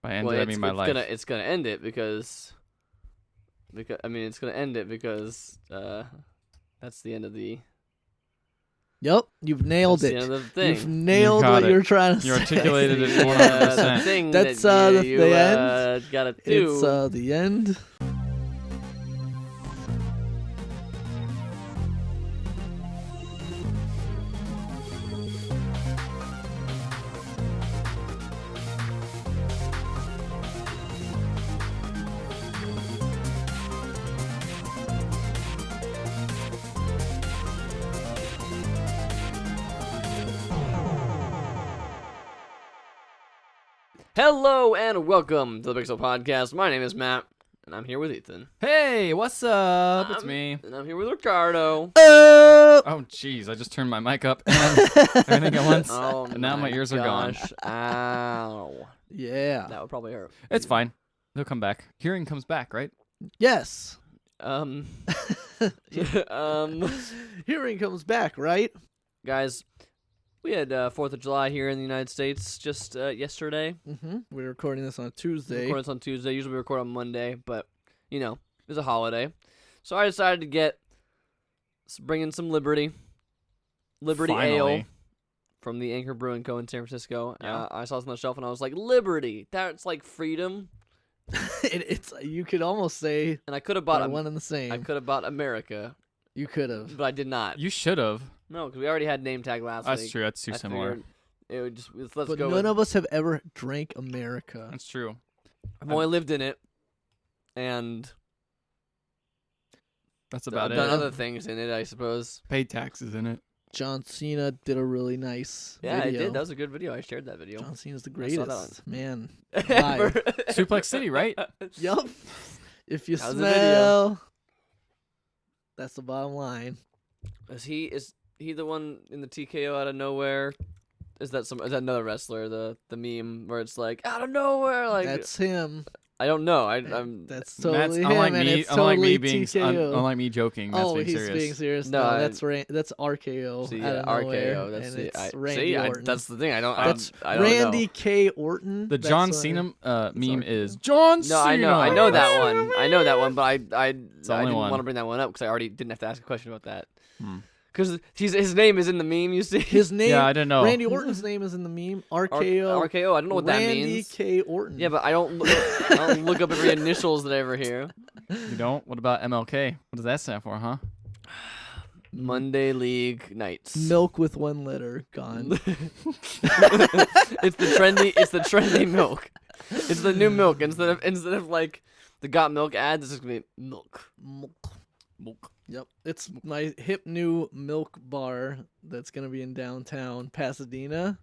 By end it, I mean my life. It's gonna end it because it's gonna end it because that's the end of the. Yep, you've nailed That's it. the end of the thing. You've nailed what you're trying to say. You articulated it 100%. The thing That's that the you end. Gotta do. It's the end. Hello and welcome to the Pixel Podcast. My name is Matt, and I'm here with Ethan. Hey, what's up? It's me. And I'm here with Ricardo. Oh, jeez, I just turned my mic up and everything at once. Oh, and now my ears are gone. Ow. Yeah. That would probably hurt. It's fine. They'll come back. Hearing comes back, right? Yes. Hearing comes back, right? Guys, we had 4th of July here in the United States just yesterday. Mm-hmm. We're recording this on Tuesday. Usually we record on Monday, but, you know, it was a holiday. So I decided to bring in some Liberty Finally. Ale from the Anchor Brewing Co. in San Francisco. Yeah. I saw this on the shelf, and I was like, Liberty, that's like freedom. It's you could almost say And I could have bought one and the same. I could have bought America, You could have. but I did not. You should have. No, because we already had name tag last week. That's true. That's too I similar. figured it would just let's But go. none of us have ever drank America. That's true. I've only lived in it, and That's I've about done it. other things in it, I suppose. Paid taxes in it. John Cena did a really nice Yeah, video. I did. That was a good video. I shared that video. John Cena's the I saw that greatest. Man. Ever. Suplex City, right? Yup. If you That was a video. smell, that's the bottom line. Is he the one in the TKO out of nowhere? Is that another wrestler? The meme where it's like out of nowhere, like That's him. I don't know. I'm That's totally him, unlike and me, it's unlike totally me being TKO. unlike me joking. That's Oh, being he's serious. being serious. No, No, that's RKO. see, out of nowhere, RKO. That's and the it's Randy Orton. that's the thing. I don't. That's I don't Randy know. K. Orton. The That's John what Cena meme RKO. is John Cena. No, I know that one. I know that one, but I the didn't only one. want to bring that one up because I already didn't have to ask a question about that. Hmm. Because his name is in the meme. You see, His name. Yeah, I didn't know. Randy Orton's name is in the meme. RKO. RKO. I don't know what that Randy means. K. Orton. Yeah, but I don't look up every initials that I ever hear. You don't? What about MLK? What does that stand for, huh? Monday League Nights. Milk with one letter gone. It's the trendy milk. It's the new milk. Instead of like the Got Milk ads, it's just gonna be milk. Milk. Yep, it's my hip new milk bar that's gonna be in downtown Pasadena,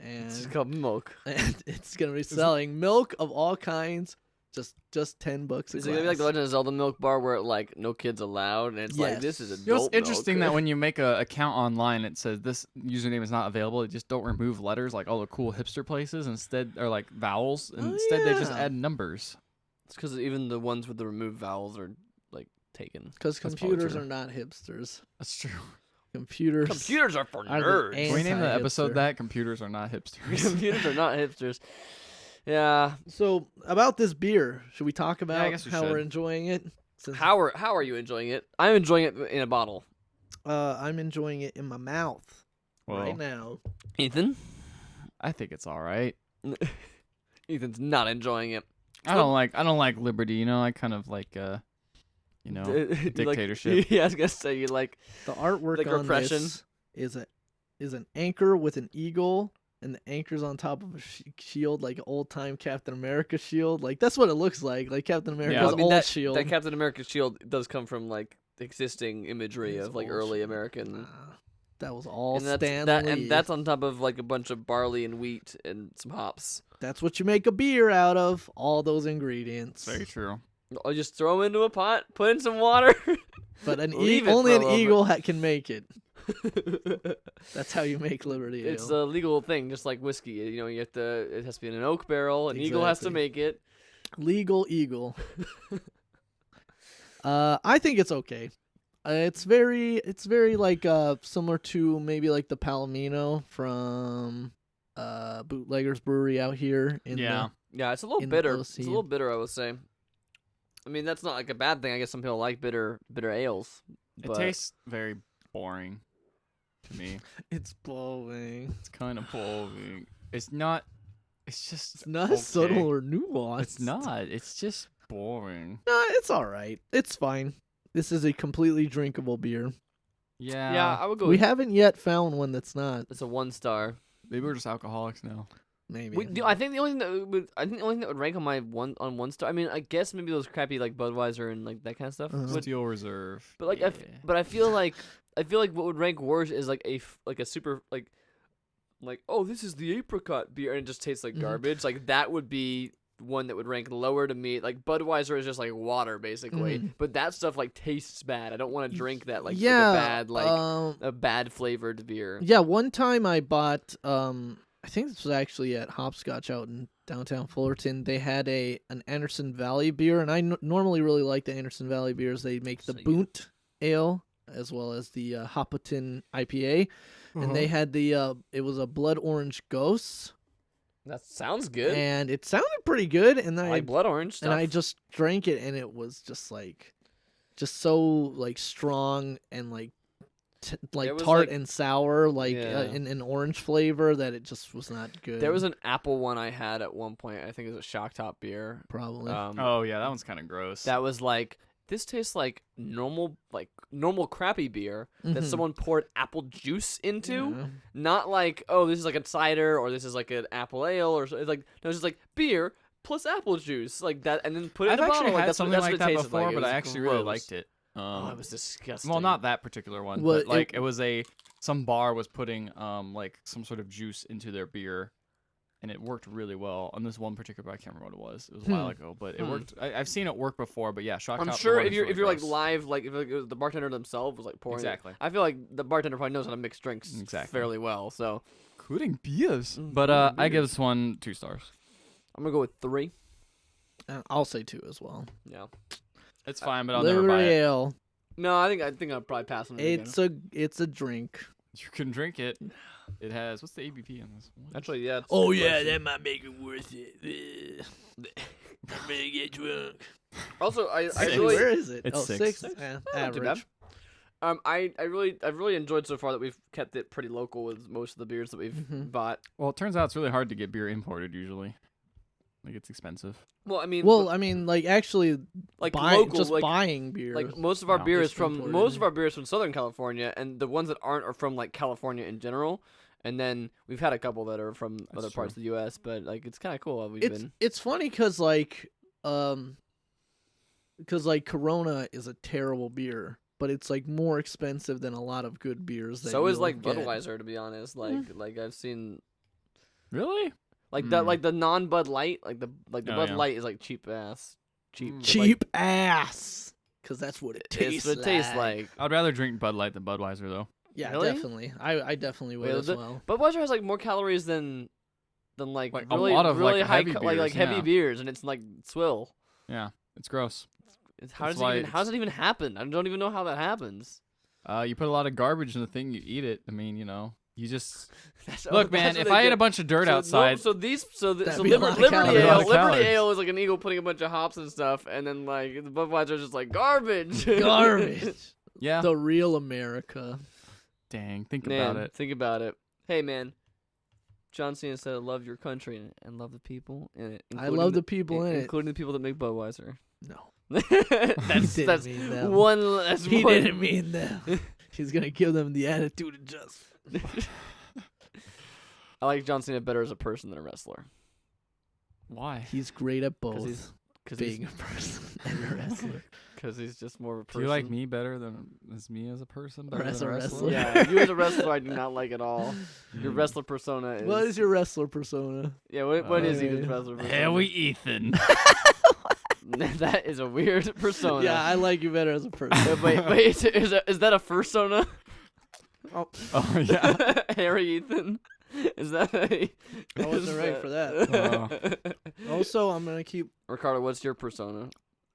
It's just and called milk. it's gonna be selling milk of all kinds, just $10 a glass. Is it gonna be like the Legend of Zelda milk bar where like no kids allowed, and it's like this is adult You know, it's interesting milk. that when you make an account online, it says this username is not available. They just don't remove letters like all the cool hipster places instead, or like vowels. Instead, they just yeah. add numbers. It's because even the ones with the removed vowels are like taken. Because That's computers probably are not hipsters. That's true. Computers Computers are for are the nerds. Can we name the Anti-hipster. episode that? Computers are not hipsters. Computers are not hipsters. Yeah. So about this beer, should we talk about I guess we how we're should. enjoying it? Since How are you enjoying it? I'm enjoying it in a bottle. I'm enjoying it in my mouth Well, right now. Ethan? I think it's all right. Ethan's not enjoying it. I don't like liberty. You know, I kind of like You dictatorship. Yeah, I was gonna say you like. The artwork Like on repression. this is an anchor with an eagle, and the anchor's on top of a shield, like an old time Captain America shield. Like that's what it looks like Captain America's Yeah. I mean, old that, shield. that Captain America shield does come from like existing imagery His of like old early shield. American. Nah, that was all And that's, Stan that, Lee. and that's on top of like a bunch of barley and wheat and some hops. That's what you make a beer out of. All those ingredients. Very true. I'll just throw them into a pot, put in some water. But Leave it only for an a little eagle can make it. That's how you make Liberty Ale. It's a legal thing, just like whiskey. You know, it has to be in an oak barrel. An eagle has to Exactly. make it. Legal eagle. I think it's okay. It's very like similar to maybe like the Palomino from Bootleggers Brewery out here in Yeah. Yeah, it's a little in the bitter. OC. It's a little bitter, I would say. I mean, that's not like a bad thing. I guess some people like bitter ales. It But tastes very boring to me. It's boring. It's kind of boring. It's not. It's just. It's not okay. subtle or nuanced. It's not. It's just boring. No, it's all right. It's fine. This is a completely drinkable beer. Yeah. yeah, I would go. We haven't yet found one that's not. It's a 1-star. Maybe we're just alcoholics now. Maybe. I think the only thing that would rank on my 1-star. I mean, I guess maybe those crappy like Budweiser and like that kind of stuff. Uh-huh. Steel Reserve. But like, yeah. but I feel like what would rank worse is like a super like oh, this is the apricot beer and it just tastes like Mhm. garbage. Like that would be one that would rank lower to me. Like Budweiser is just like water basically, Mhm. but that stuff like tastes bad. I don't want to drink that like, yeah, like a bad flavored beer. yeah. One time I bought. I think this was actually at Hopscotch out in downtown Fullerton. They had an Anderson Valley beer, and I normally really like the Anderson Valley beers. They make the So you- Boont Ale as well as the Hopperton IPA, and they had the it was a blood orange ghost, That sounds good. and it sounded pretty good. And I I like blood orange stuff. and I just drank it, and it was just so like strong and like There was, tart like- and sour, like Yeah. in an orange flavor that it just was not good. There was an apple one I had at one point. I think it was a Shock Top beer. probably. Oh yeah, that one's kind of gross. That was like, this tastes like normal crappy beer that Mhm. someone poured apple juice into. Yeah. Not like, oh, this is like a cider or this is like an apple ale or so. It's like, no, it's just like beer plus apple juice like that, and then put it I've in a actually bottle. Like, had that's something what, like that's that what it tasted before, like. It but I was actually really gross. liked it. Oh, it was disgusting. Well, not that particular one, Well, but like it was some bar was putting like some sort of juice into their beer, and it worked really well. On this one particular, I can't remember what it was. It was a while ago, but it worked. I've seen it work before, but yeah, Shock I'm Top, sure the one if is you're really if you're like gross. live, like if like, the bartender themselves was like pouring it, Exactly. I feel like the bartender probably knows how to mix drinks Exactly. fairly well. So including beers. Mm, But including I give beers. this one 2 stars. I'm gonna go with 3. I'll say 2 as well. Yeah. It's fine, but I'll never buy Liberty it. Ale. No, I think I'll probably pass on it. It's a drink. You can drink it. It has what's the ABP on this one? Actually, yeah. it's a Oh good yeah, question. that might make it worth it. I'm gonna get drunk. Also, I Six. really Where is it? It's oh, 6. 6. not too bad. Average. I've really enjoyed so far that we've kept it pretty local with most of the beers that we've Mhm. bought. Well, it turns out it's really hard to get beer imported usually. Like it's expensive. Well, I mean, Well, I mean, like actually, like local, local, like buying beer. like most of our No. beer It's is from imported. most of our beer is from Southern California, and the ones that aren't are from like California in general. And then we've had a couple that are from other parts of the U.S., but like it's kind of cool how we've been. It's funny because Corona is a terrible beer, but it's like more expensive than a lot of good beers. That So is you'll like get. Budweiser, to be honest. Like I've seen Really? like Hmm. the non Bud Light, like the Oh, Bud yeah. Light is like cheap ass, cheap, Mm. but, Cheap ass. Because that's what it Like, tastes it's what it tastes like. like. I'd rather drink Bud Light than Budweiser though. Yeah, Really? definitely. I definitely would Wait, as well. Budweiser has like more calories than like Like, a really lot of, really like, high heavy like beers, heavy yeah. beers, and it's like swill. Yeah, it's gross. How That's does why it even how does it even happen? I don't even know how that happens. You put a lot of garbage in the thing, you eat it. I mean, you just That's- look, man. that's what If they I had do. a bunch of dirt So, no, outside, so That'd be a lot of Liberty calories. Ale, A lot of Liberty calories. Ale is like an eagle putting a bunch of hops and stuff, and then like the Budweiser is just like garbage. Garbage. yeah. The real America. Dang, think Man, about it. think about it. Hey, man. John Cena said, "Love your country and love the people in it." I love the people in it. including the people that make Budweiser. No. that's didn't that's mean them. one. That's He one. didn't mean them. He's going to give them the attitude of justice. I like John Cena better as a person than a wrestler. Why? He's great at Because both. he's because Being a person and a wrestler. he's just more of a Do person. you like me better than as me as a person? Better As than a a wrestler? Yeah, you as a wrestler, I do not like at all. Your wrestler persona is. What is your wrestler persona? Yeah, what is he? Uh, His wrestler persona? Hey, we Ethan. That is a weird persona. Yeah, I like you better as a person. wait, is that a fursona? Oh, Oh yeah. Harry Ethan? Is that a... I wasn't is ready for that. Oh. Also, I'm going to keep Ricardo, what's your persona?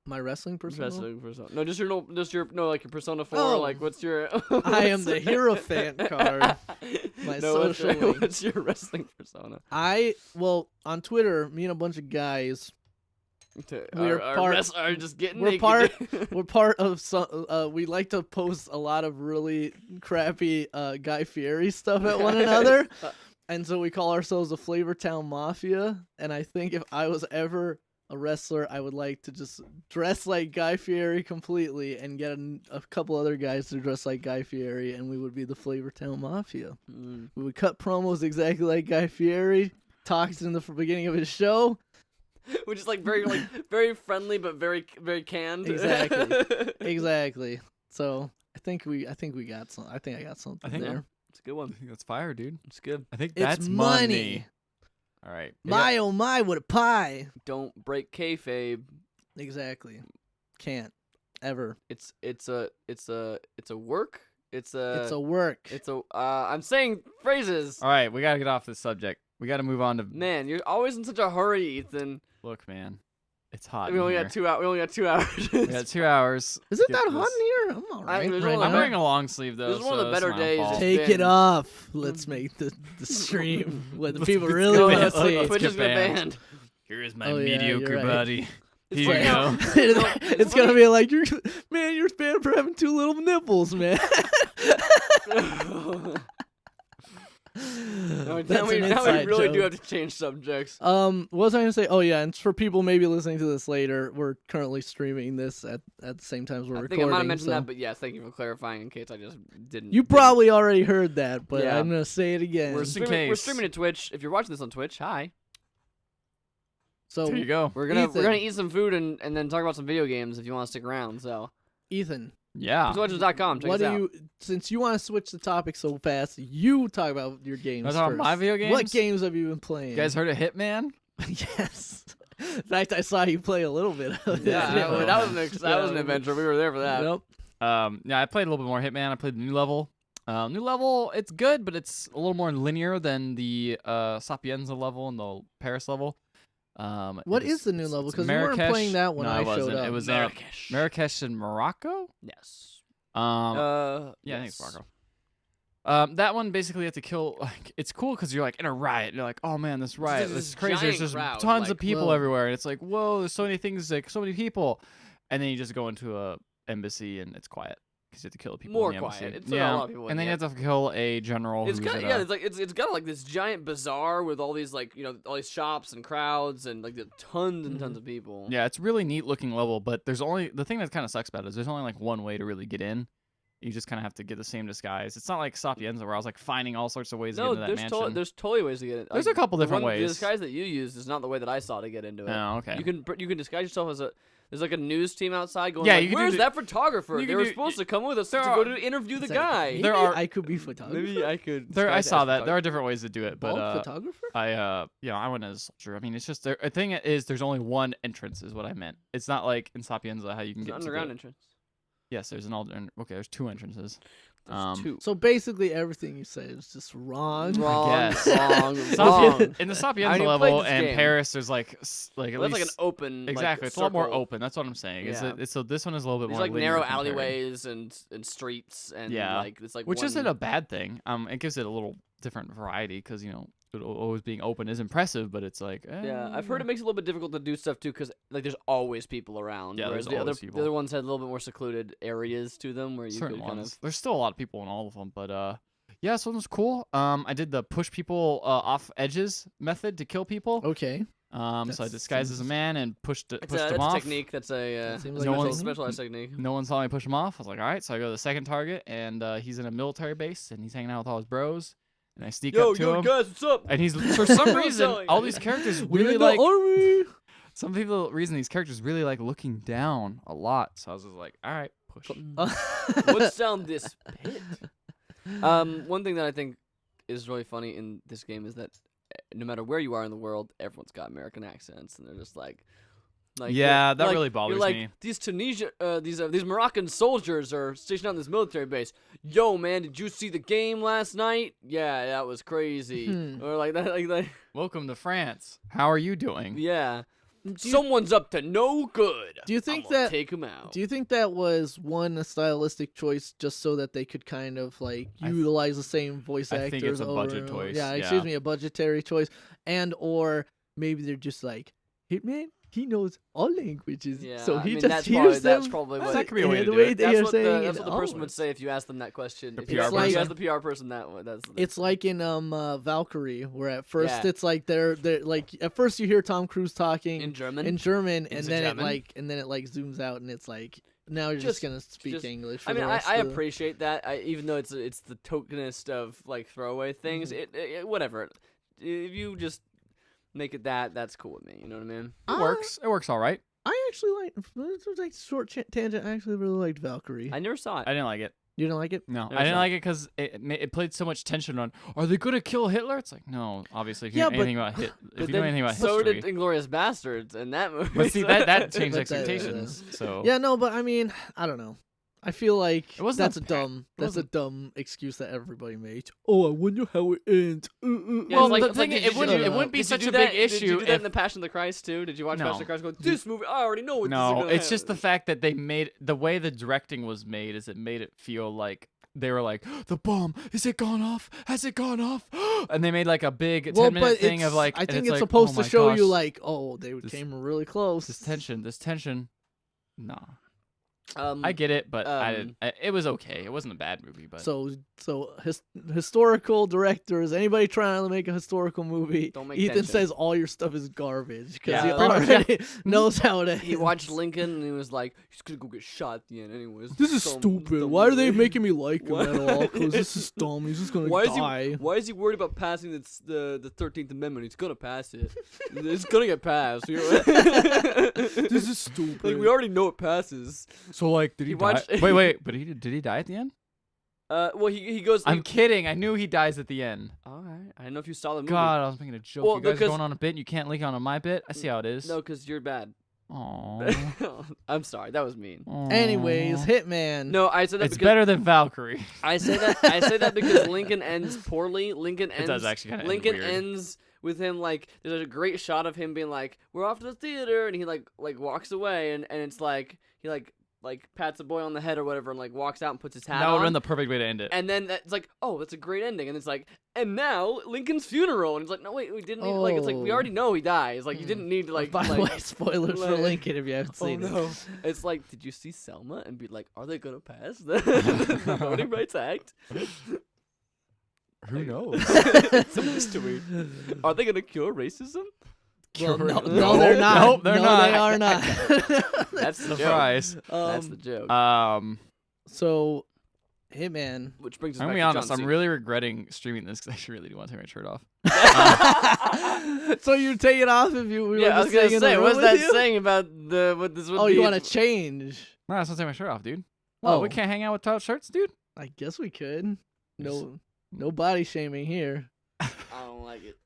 My wrestling persona. Wrestling persona. No, just your like your Persona 4. Oh. Like, what's your? I am the Hierophant card. My social link. What's your wrestling persona? On Twitter, me and a bunch of guys. Are just getting We're naked. we're part of some. We like to post a lot of really crappy Guy Fieri stuff at one another, and so we call ourselves the Flavortown Mafia. And I think if I was ever a wrestler, I would like to just dress like Guy Fieri completely and get a couple other guys to dress like Guy Fieri, and we would be the Flavortown Mafia. We would cut promos exactly like Guy Fieri talks in the beginning of his show. Which is like very friendly but very canned. Exactly. So I think we got some. I think I got something there. It's a good one. I think that's fire, dude. It's good. I think It's that's money. All right. My oh my, what a pie! Don't break kayfabe. Exactly. Can't ever. It's a work. It's a work. I'm saying phrases. All right, we gotta get off this subject. We gotta move on to. Man, you're always in such a hurry, Ethan. Look, man, it's hot. We only in got here. 2 hours. We only got 2 hours. We got 2 hours. Is it Get that this. hot in here? I'm all right. there's right only I'm now. wearing a long sleeve though. This is one of so the it's better my days. fault. Take Take been- it off. Let's make the stream what the Let's people get really going. want to Let's see. get Twitch is gonna banned. ban. Here is my Oh, yeah, mediocre you're right. body. It's Here you go. It's gonna be like you're banned for having 2 little nipples, man. Now That's we an really inside do joke. have to change subjects. What was I gonna say? Oh yeah, and for people maybe listening to this later, we're currently streaming this at the same time as we're I think recording. I might have mentioned so- that, but yes, thank you for clarifying in case I just didn't. You probably already heard that, but Yeah. I'm gonna say it again. Worst in We're case. streaming to Twitch. If you're watching this on Twitch, hi. So There you go. We're gonna Ethan. eat some food and then talk about some video games if you want to stick around. So Ethan, Yeah. Twitch.com. Check what us do out. you? Since you want to switch the topic so fast, you talk about your games. Wanna talk about first. my video games? What games have you been playing? You guys heard of Hitman? Yes. In fact, I saw you play a little bit of it. Yeah, that was an adventure. We were there for that. Nope. Yeah, I played a little bit more Hitman. I played the new level. New level, it's good, but it's a little more linear than the Sapienza level and the Paris level. What is the new level? Because we weren't playing that when no, I it wasn't. showed up. It was Marrakesh. Marrakesh in Morocco. Yes. Yeah, I think yes. it's Morocco. That one basically you have to kill. Like, it's cool because you're like in a riot. And you're like, oh man, this riot, This this is is crazy. There's giant just crowd, tons like, of people whoa. everywhere, and it's like, whoa, there's so many things, like so many people, and then you just go into a embassy and it's quiet because you have to kill the people. More in the embassy. quiet. It's yeah, a lot of people in and then there. you have to kill a general. It's who's kind at of a- it's like it's got like this giant bazaar with all these like all these shops and crowds and like tons and tons of people. Yeah, it's really neat looking level, but there's only the thing that kind of sucks about it is there's only like one way to really get in. You just kind of have to get the same disguise. It's not like Sapienza where I was like finding all sorts of ways to get No, into that mansion. there's totally ways to get it. There's Like, a couple the different one- The ways. disguise that you used is not the way that I saw to get into it. Oh, okay. You can disguise yourself as a. There's like a news team outside going. Yeah, like, you can do where's the- that photographer? you They can were do- supposed to come with us to there go are- to interview the It's like, guy. maybe There are- I could be photographer. Maybe I could. I disguise saw as that. There are photographer. different ways to do it, but Bald photographer? I went as a soldier. I mean, it's just the thing is there's only one entrance is what I meant. It's not like in Sapienza how you can It's get an to underground the, entrance. Yes, there's an alternate. Okay, there's 2 entrances. There's two. So basically, everything you say is just wrong. Wrong, guess. wrong, Sapien- wrong. in the I Sapienza even level played this and game. Paris, there's like at Well, least that's like an open. exactly. Like, It's a lot more circle. open. That's what I'm saying. Yeah. So this one is a little bit There's more like linear narrow compared. alleyways and streets and Yeah. like it's like which one... isn't a bad thing. It gives it a little different variety because it always being open is impressive, but it's like Yeah, I've heard it makes it a little bit difficult to do stuff too, because like there's always people around. Yeah, whereas there's the always people. other ones had a little bit more secluded areas to them where you certain could kind ones. of. There's still a lot of people in all of them, but yeah, this one was cool. I did the push people off edges method to kill people. Okay. So I That disguised as a seems- man and pushed That's them a off. technique. That's a That seems No like a one's- technique. specialized technique. No one saw me push him off. I was like, all right. So I go to the second target, and he's in a military base, and he's hanging out with all his bros. And I sneak up to him, guys, what's up? and he's for some I'm reason telling all you. these characters We're really in the like. army. Some people reason these characters really like looking down a lot. So I was just like, all right, push. What's down this pit? One thing that I think is really funny in this game is that no matter where you are in the world, everyone's got American accents, and they're just like Yeah, that like, really bothers you're like, me. These Moroccan soldiers are stationed on this military base. Yo, man, did you see the game last night? Yeah, that was crazy. Or like that, like Welcome to France. How are you doing? yeah. someone's up to no good. Do you think I'm gonna that? take him out? Do you think that was a stylistic choice just so that they could kind of like utilize the same voice actors? I think it's a over budget and over? choice. Yeah, Yeah. excuse me, a budgetary choice, and or maybe they're just like Hitman. He knows all languages, Yeah, so I he mean, just hears them. That's probably what. That could be a way to the do way it. they are saying That's it what the person all. would say if you asked them that question. The If PR you person? asked the PR person that. That's It's like in Valkyrie, where at first Yeah. it's like they're like at first you hear Tom Cruise talking in German. and Is it then German? it like zooms out and it's like now you're just gonna speak just- English. For I mean, the rest I of the- appreciate that. Even though it's the tokenist of like throwaway things. Mm-hmm. It whatever. If you just make it that's cool with me. You know what I mean? It works. It works all right. I actually like short tangent. I actually really liked Valkyrie. I never saw it. I didn't like it. You didn't like it? No, Never I didn't saw like it because it played so much tension on. Are they gonna kill Hitler? It's like no, obviously. If you Yeah, know anything about if But you know then anything about so history, did Inglourious Bastards in that movie. but see that changed But that- expectations. So Yeah, no, but I mean, I don't know. I feel like It wasn't that's a a pa- dumb dumb excuse that everybody makes. Oh, I wonder how it ends. Yeah, Well, it's like, the it's thing like, is, did it you wouldn't do- it wouldn't be did you such do a that- big issue Did you do that if in the Passion of the Christ too? Did you watch No. Passion of the Christ? Go, this movie, I already know what this is no, gonna it's just the happen." fact that they made the way the directing was made is it made it feel like they were like the bomb is it gone off? Has it gone off? And they made like a big 10-minute thing of like I and think it's like, supposed oh to my show you gosh, like, oh, they came really close. this tension. Nah, Um, I get it, but I um, didn't. It was okay. It wasn't a bad movie, but So historical directors, anybody trying to make a historical movie, Don't make Ethan tension. says all your stuff is garbage because Yeah, he pretty much, already knows how to. He watched Lincoln and he was like, he's gonna go get shot at the end anyways. This is Dumb- stupid. dumb Why are they movie." making me like him Why- at all? Because this is dumb. He's just gonna Why is die. he? Why is he worried about passing the 13th Amendment? He's gonna pass it. It's gonna get passed. This is stupid. Like we already know it passes. so like did he, He die? watched- Wait, but did he die at the end? Well, he goes. I'm kidding. I knew he dies at the end. All right. I don't know if you saw the movie. God, I was making a joke. Well, you guys are because- going on a bit and you can't link on my bit. I see how it is. No, because you're bad. Aww. I'm sorry. That was mean. Anyways, Aw. Hitman. No, I said that It's because better than Valkyrie. I say that because Lincoln ends poorly. Lincoln ends. It does actually kind of Lincoln weird. ends with him like there's a great shot of him being like, "We're off to the theater," and he like walks away, and it's like he like pats a boy on the head or whatever, and like walks out and puts his hat That would have on. been the perfect way to end it. And then it's like, oh, that's a great ending. And it's like, and now Lincoln's funeral. And it's like, no, wait, we didn't need, like, it's like, we Oh. alady know he dies. Like, you didn't need to, like, By the like, way, spoilers for like- Lincoln if you haven't oh seen no. it. It's like, did you see Selma? And be like, are they going to pass the Voting Rights Act? Who knows? It's a mystery. Are they going to cure racism? Well, no, No, they're not. Nope, they're no, not. They are not. That's the joke. Surprise. That's the joke. So, Hitman. Which brings us I'm back gonna be to honest. John I'm Cena. really regretting streaming this because I actually really do want to take my shirt off. So you take it off if you. We Yeah, I were was just going saying to in the say, room what's with that you? saying about what this would Oh, be? you want to change? No, I just want to take my shirt off, dude. Well, we Oh. can't hang out without shirts, dude. I guess we could. No body shaming here. I don't like it.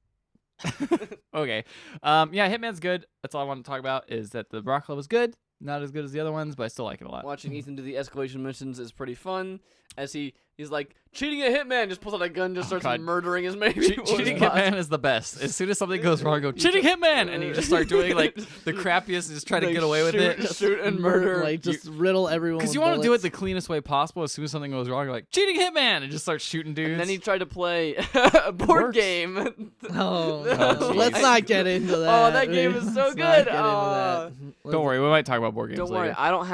Okay. Yeah, Hitman's good. That's all I want to talk about is that the Rock Club was good. Not as good as the other ones, but I still like it a lot. Watching Ethan do the escalation missions is pretty fun. As he's like cheating a hitman, just pulls out a gun, just starts God. murdering as many people. Cheating as possible. Hitman is the best. As soon as something goes wrong, I go cheating Hitman, and you just start doing like the crappiest, and just try to Like, get away with shoot- it. shoot and murder. Like just riddle everyone. Because you want want to do it the cleanest way possible. As soon as something goes wrong, you're like cheating Hitman, and just start shooting dudes. And then he tried to play a board Works. game. Oh, Oh, let's jeez. not get into that. Oh, that game is so Let's not good. get into Aw. that. Don't worry, we might talk about board games Don't worry, later. I don't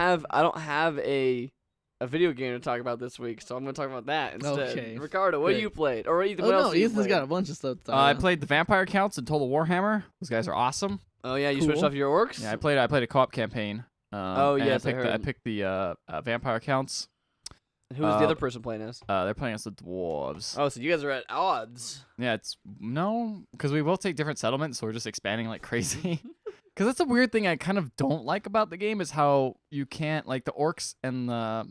have a video game to talk about this week, so I'm gonna talk about that instead. Okay. Ricardo, what Good. you played? Or Ethan, Oh what else no, have you Ethan's played? got a bunch of stuff. To talk I about. played the Vampire Counts and Total Warhammer. Those guys are awesome. Oh yeah, you switched Cool. off your orcs. Yeah, I played a co-op campaign. Oh, and yes, I I heard. picked the Vampire Counts. Who was the other person playing as? They're playing as the dwarves. Oh, so you guys are at odds. Yeah, it's no, because we both take different settlements, so we're just expanding like crazy. Because that's a weird thing I kind of don't like about the game is how you can't like the orcs and the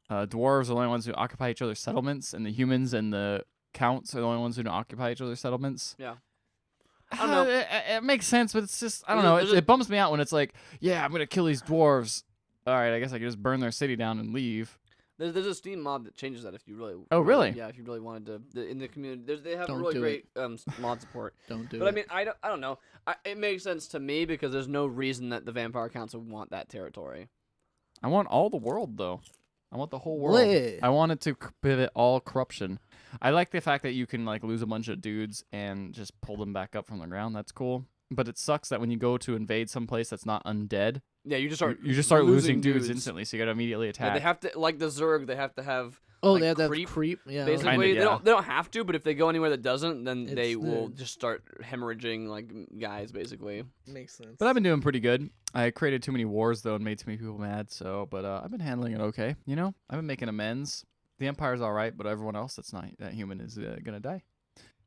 dwarves are the only ones who occupy each other's settlements, and the humans and the counts are the only ones who don't occupy each other's settlements. Yeah. I don't know. It makes sense, but it's just I don't There's a- know. there's a- It bums me out when it's like, yeah, I'm gonna kill these dwarves. All right, I guess I can just burn their city down and leave. There's a Steam mod that changes that if you really. Oh, really? Yeah, if you really wanted to. In the community, they have Don't really do great mod support. Don't do But it. I mean, I don't know. It makes sense to me because there's no reason that the Vampire Council would want that territory. I want all the world though. I want the whole world. Lit. I want it to pivot all corruption. I like the fact that you can like lose a bunch of dudes and just pull them back up from the ground. That's cool. But it sucks that when you go to invade some place that's not undead, Yeah, you just start losing dudes instantly. So you gotta immediately Yeah, attack. they have to like the Zerg. They have to have. Oh, like, they have that creep, creep. Yeah. Basically, Kinda, yeah. they don't have to, but if they go anywhere that doesn't, then It's they will there. just start hemorrhaging like guys, basically. Makes sense. But I've been doing pretty good. I created too many wars though and made too many people mad. So, but I've been handling it okay. You know, I've been making amends. The Empire's all right, but everyone else that's not that human is gonna die.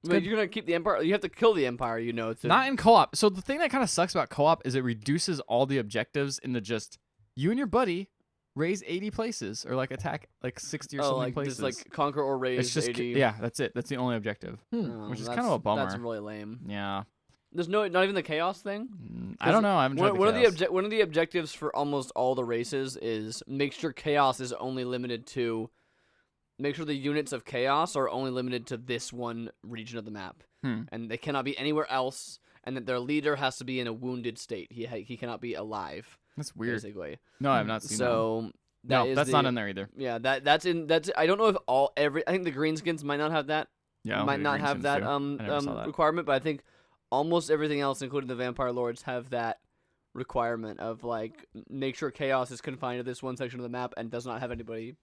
Wait, good. you're gonna keep the Empire. You have to kill the Empire, you know. To... Not in co-op. So the thing that kind of sucks about co-op is it reduces all the objectives into just you and your buddy raise 80 places or like attack like 60 or something like places. just like conquer or raise. it's just 80. yeah, that's it. That's the only objective. Oh, which is that's- kind of a bummer. That's really lame. Yeah. There's not even the chaos thing. I don't know. I haven't tried One the of chaos. one of the objectives for almost all the races is make sure chaos is only limited to. Make sure the units of chaos are only limited to this one region of the map, and they cannot be anywhere else. And that their leader has to be in a wounded state. He cannot be alive. That's weird. Basically. No, I've not seen that. So No, that's not in there either. Yeah, that's in. I don't know if I think the greenskins might not have that. Yeah, Might not have that that. requirement, but I think almost everything else, including the vampire lords, have that requirement of like make sure chaos is confined to this one section of the map and does not have anybody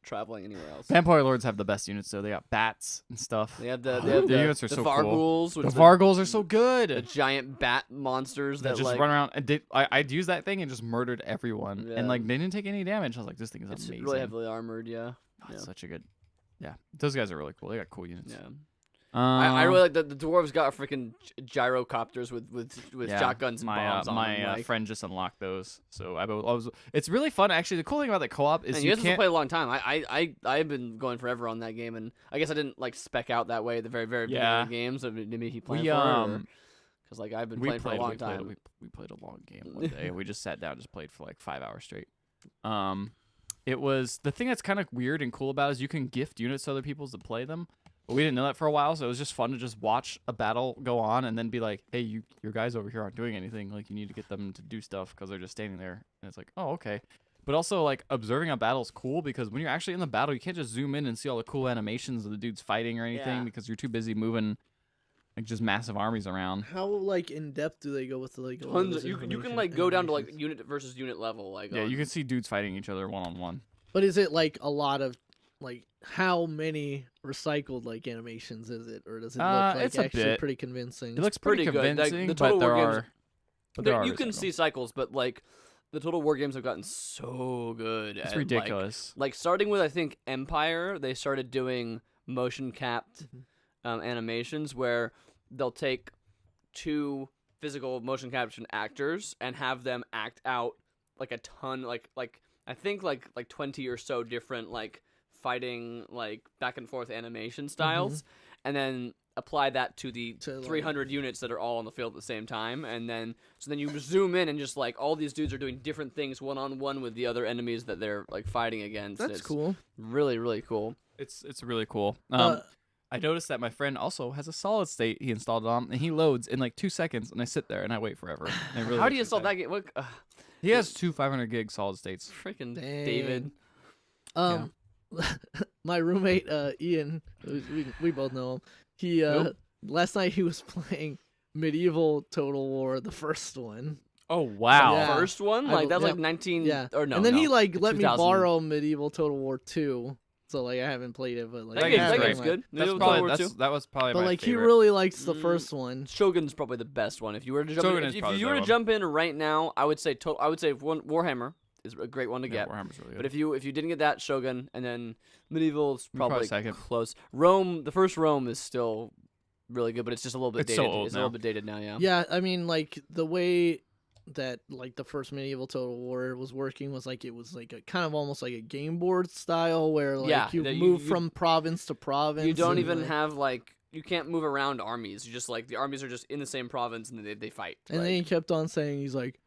traveling anywhere else. Vampire Lords have the best units though. They got bats and stuff. They have the units are so cool. Varghouls, The which Varghouls are so good. the giant bat monsters That that just like run around. And I'd use that thing and just murdered everyone, Yeah. and like they didn't take any damage. I was like, this thing is it's amazing. really heavily armored. Yeah, Oh, yeah. Such a good. Yeah, those guys are really cool. They got cool units. yeah. I Um, really like the dwarves got freaking gyrocopters with yeah, shotguns and my bombs on them. my Like, friend just unlocked those, so I was. It's really fun actually. The cool thing about the co-op is and you you guys can't. play a long time. I've been going forever on that game, and I guess I didn't like spec out that way at the very beginning Yeah. of the game. So maybe he played We because like I've been we playing played for a long we played, time. we played a long game one day. We just sat down, just played for like 5 hours straight. It was the thing that's kind of weird and cool about it is you can gift units to other people to play them. But we didn't know that for a while, so it was just fun to just watch a battle go on and then be like, "Hey, your guys over here aren't doing anything. Like, you need to get them to do stuff because they're just standing there." And it's like, "Oh, okay." But also, like, observing a battle is cool because when you're actually in the battle, you can't just zoom in and see all the cool animations of the dudes fighting or anything Yeah. because you're too busy moving, like, just massive armies around. How like in depth do they go with like all Tons those you can information- like go down to like animations? unit versus unit level. Like Yeah, you can see dudes fighting each other one-on-one. But is it like a lot of like how many recycled like animations is it, or does it look like it's a actually bit. pretty convincing? It looks pretty pretty good. Like, convincing, the Total but there War games- are. But there are you can recycled. see cycles, but like the Total War games have gotten so good. It's at, ridiculous. Like starting with I think Empire, they started doing motion capped Mm-hmm. animations where they'll take two physical motion caption actors and have them act out like a ton, like I think like 20 or so different like fighting like back and forth animation styles, and then apply that to the To, like- 300 units that are all on the field at the same time, and then so then you zoom in and just like all these dudes are doing different things one on one with the other enemies that they're like fighting against. That's It's cool. Really, really cool. It's really cool. Uh, I noticed that my friend also has a solid state he installed it on, and he loads in like 2 seconds, and I sit there and I wait forever. And it really How do makes you me install sad. that game? What? He has two 500 gig solid states. Freaking Dang. David. My roommate Ian, we both know him. He Nope. last night he was playing Medieval Total War, the first one. Oh wow! Yeah. First one, I like bel- that's yeah. like 19. Yeah, Or no. and then no. he like let me 2000. borrow Medieval Total War 2. So like I haven't played it, but like That I game's, have that it game's on good. That's Medieval probably Total War 2. that was probably But my like favorite. he really likes the Mm. first one. Shogun's probably the best one. If you were to jump Shogun in, is if probably you the were to one. jump in right now, I would say Warhammer is a great one to Yeah, get. Warhammer's really good. But if you didn't get that, Shogun, and then Medieval's Probably probably second. close. Rome, the first Rome is still really good, but it's just a little bit It's dated. so old it's a now. little bit dated now, yeah. Yeah, I mean like the way that like the first Medieval Total War was working was like it was like a kind of almost like a game board style where like Yeah, you that move you- from province to province. You don't and, even like- have like you can't move around armies. You just like the armies are just in the same province and they fight. And like, then he kept on saying he's like,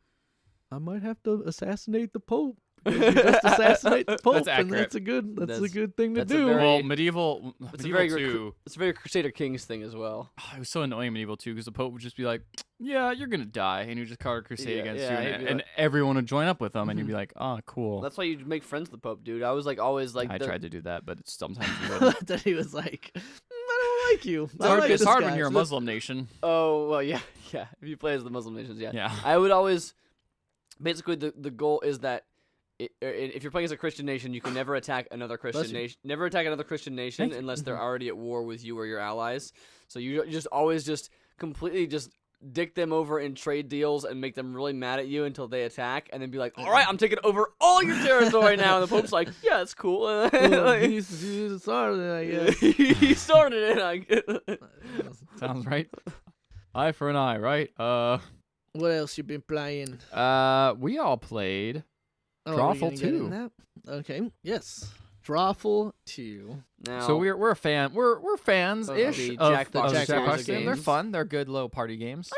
I might have to assassinate the Pope 'cause you just assassinate the Pope, and accurate. that's a good thing to that's a do. very- Well, medieval It's a very two. it's a very Crusader Kings thing as well. It was so annoying in medieval two because the Pope would just be like, "Yeah, you're gonna die," and you just call a crusade Yeah, against yeah, you, he'd and, be and like- everyone would join up with them, and you'd be like, "Oh, cool." That's why you make friends with the Pope, dude. I was like always like I the- tried to do that, but it's sometimes you wouldn't. That he was like, I don't like you. It's hard, like it's this hard guy. when you're a Muslim nation. Oh well, yeah, yeah. If you play as the Muslim nations, yeah. Yeah. I would always, basically, the goal is that if you're playing as a Christian nation, you can never attack another Christian you. nation. Never attack another Christian nation Thank you. unless they're already at war with you or your allies. So you just always just completely just dick them over in trade deals and make them really mad at you until they attack, and then be like, "All right, I'm taking over all your territory now." And the Pope's like, "Yeah, it's cool." Well, Like, he's sorry, I guess. he started it. Sounds right. Eye for an eye, right? What else you been playing? We all played. Oh, Drawful are we gonna get in 2. Oh. that? Okay. Yes. Drawful 2. Now, So we're a fan. We're fans ish the of Jackbox the series Jackbox of games. They're games. fun. They're good low party games.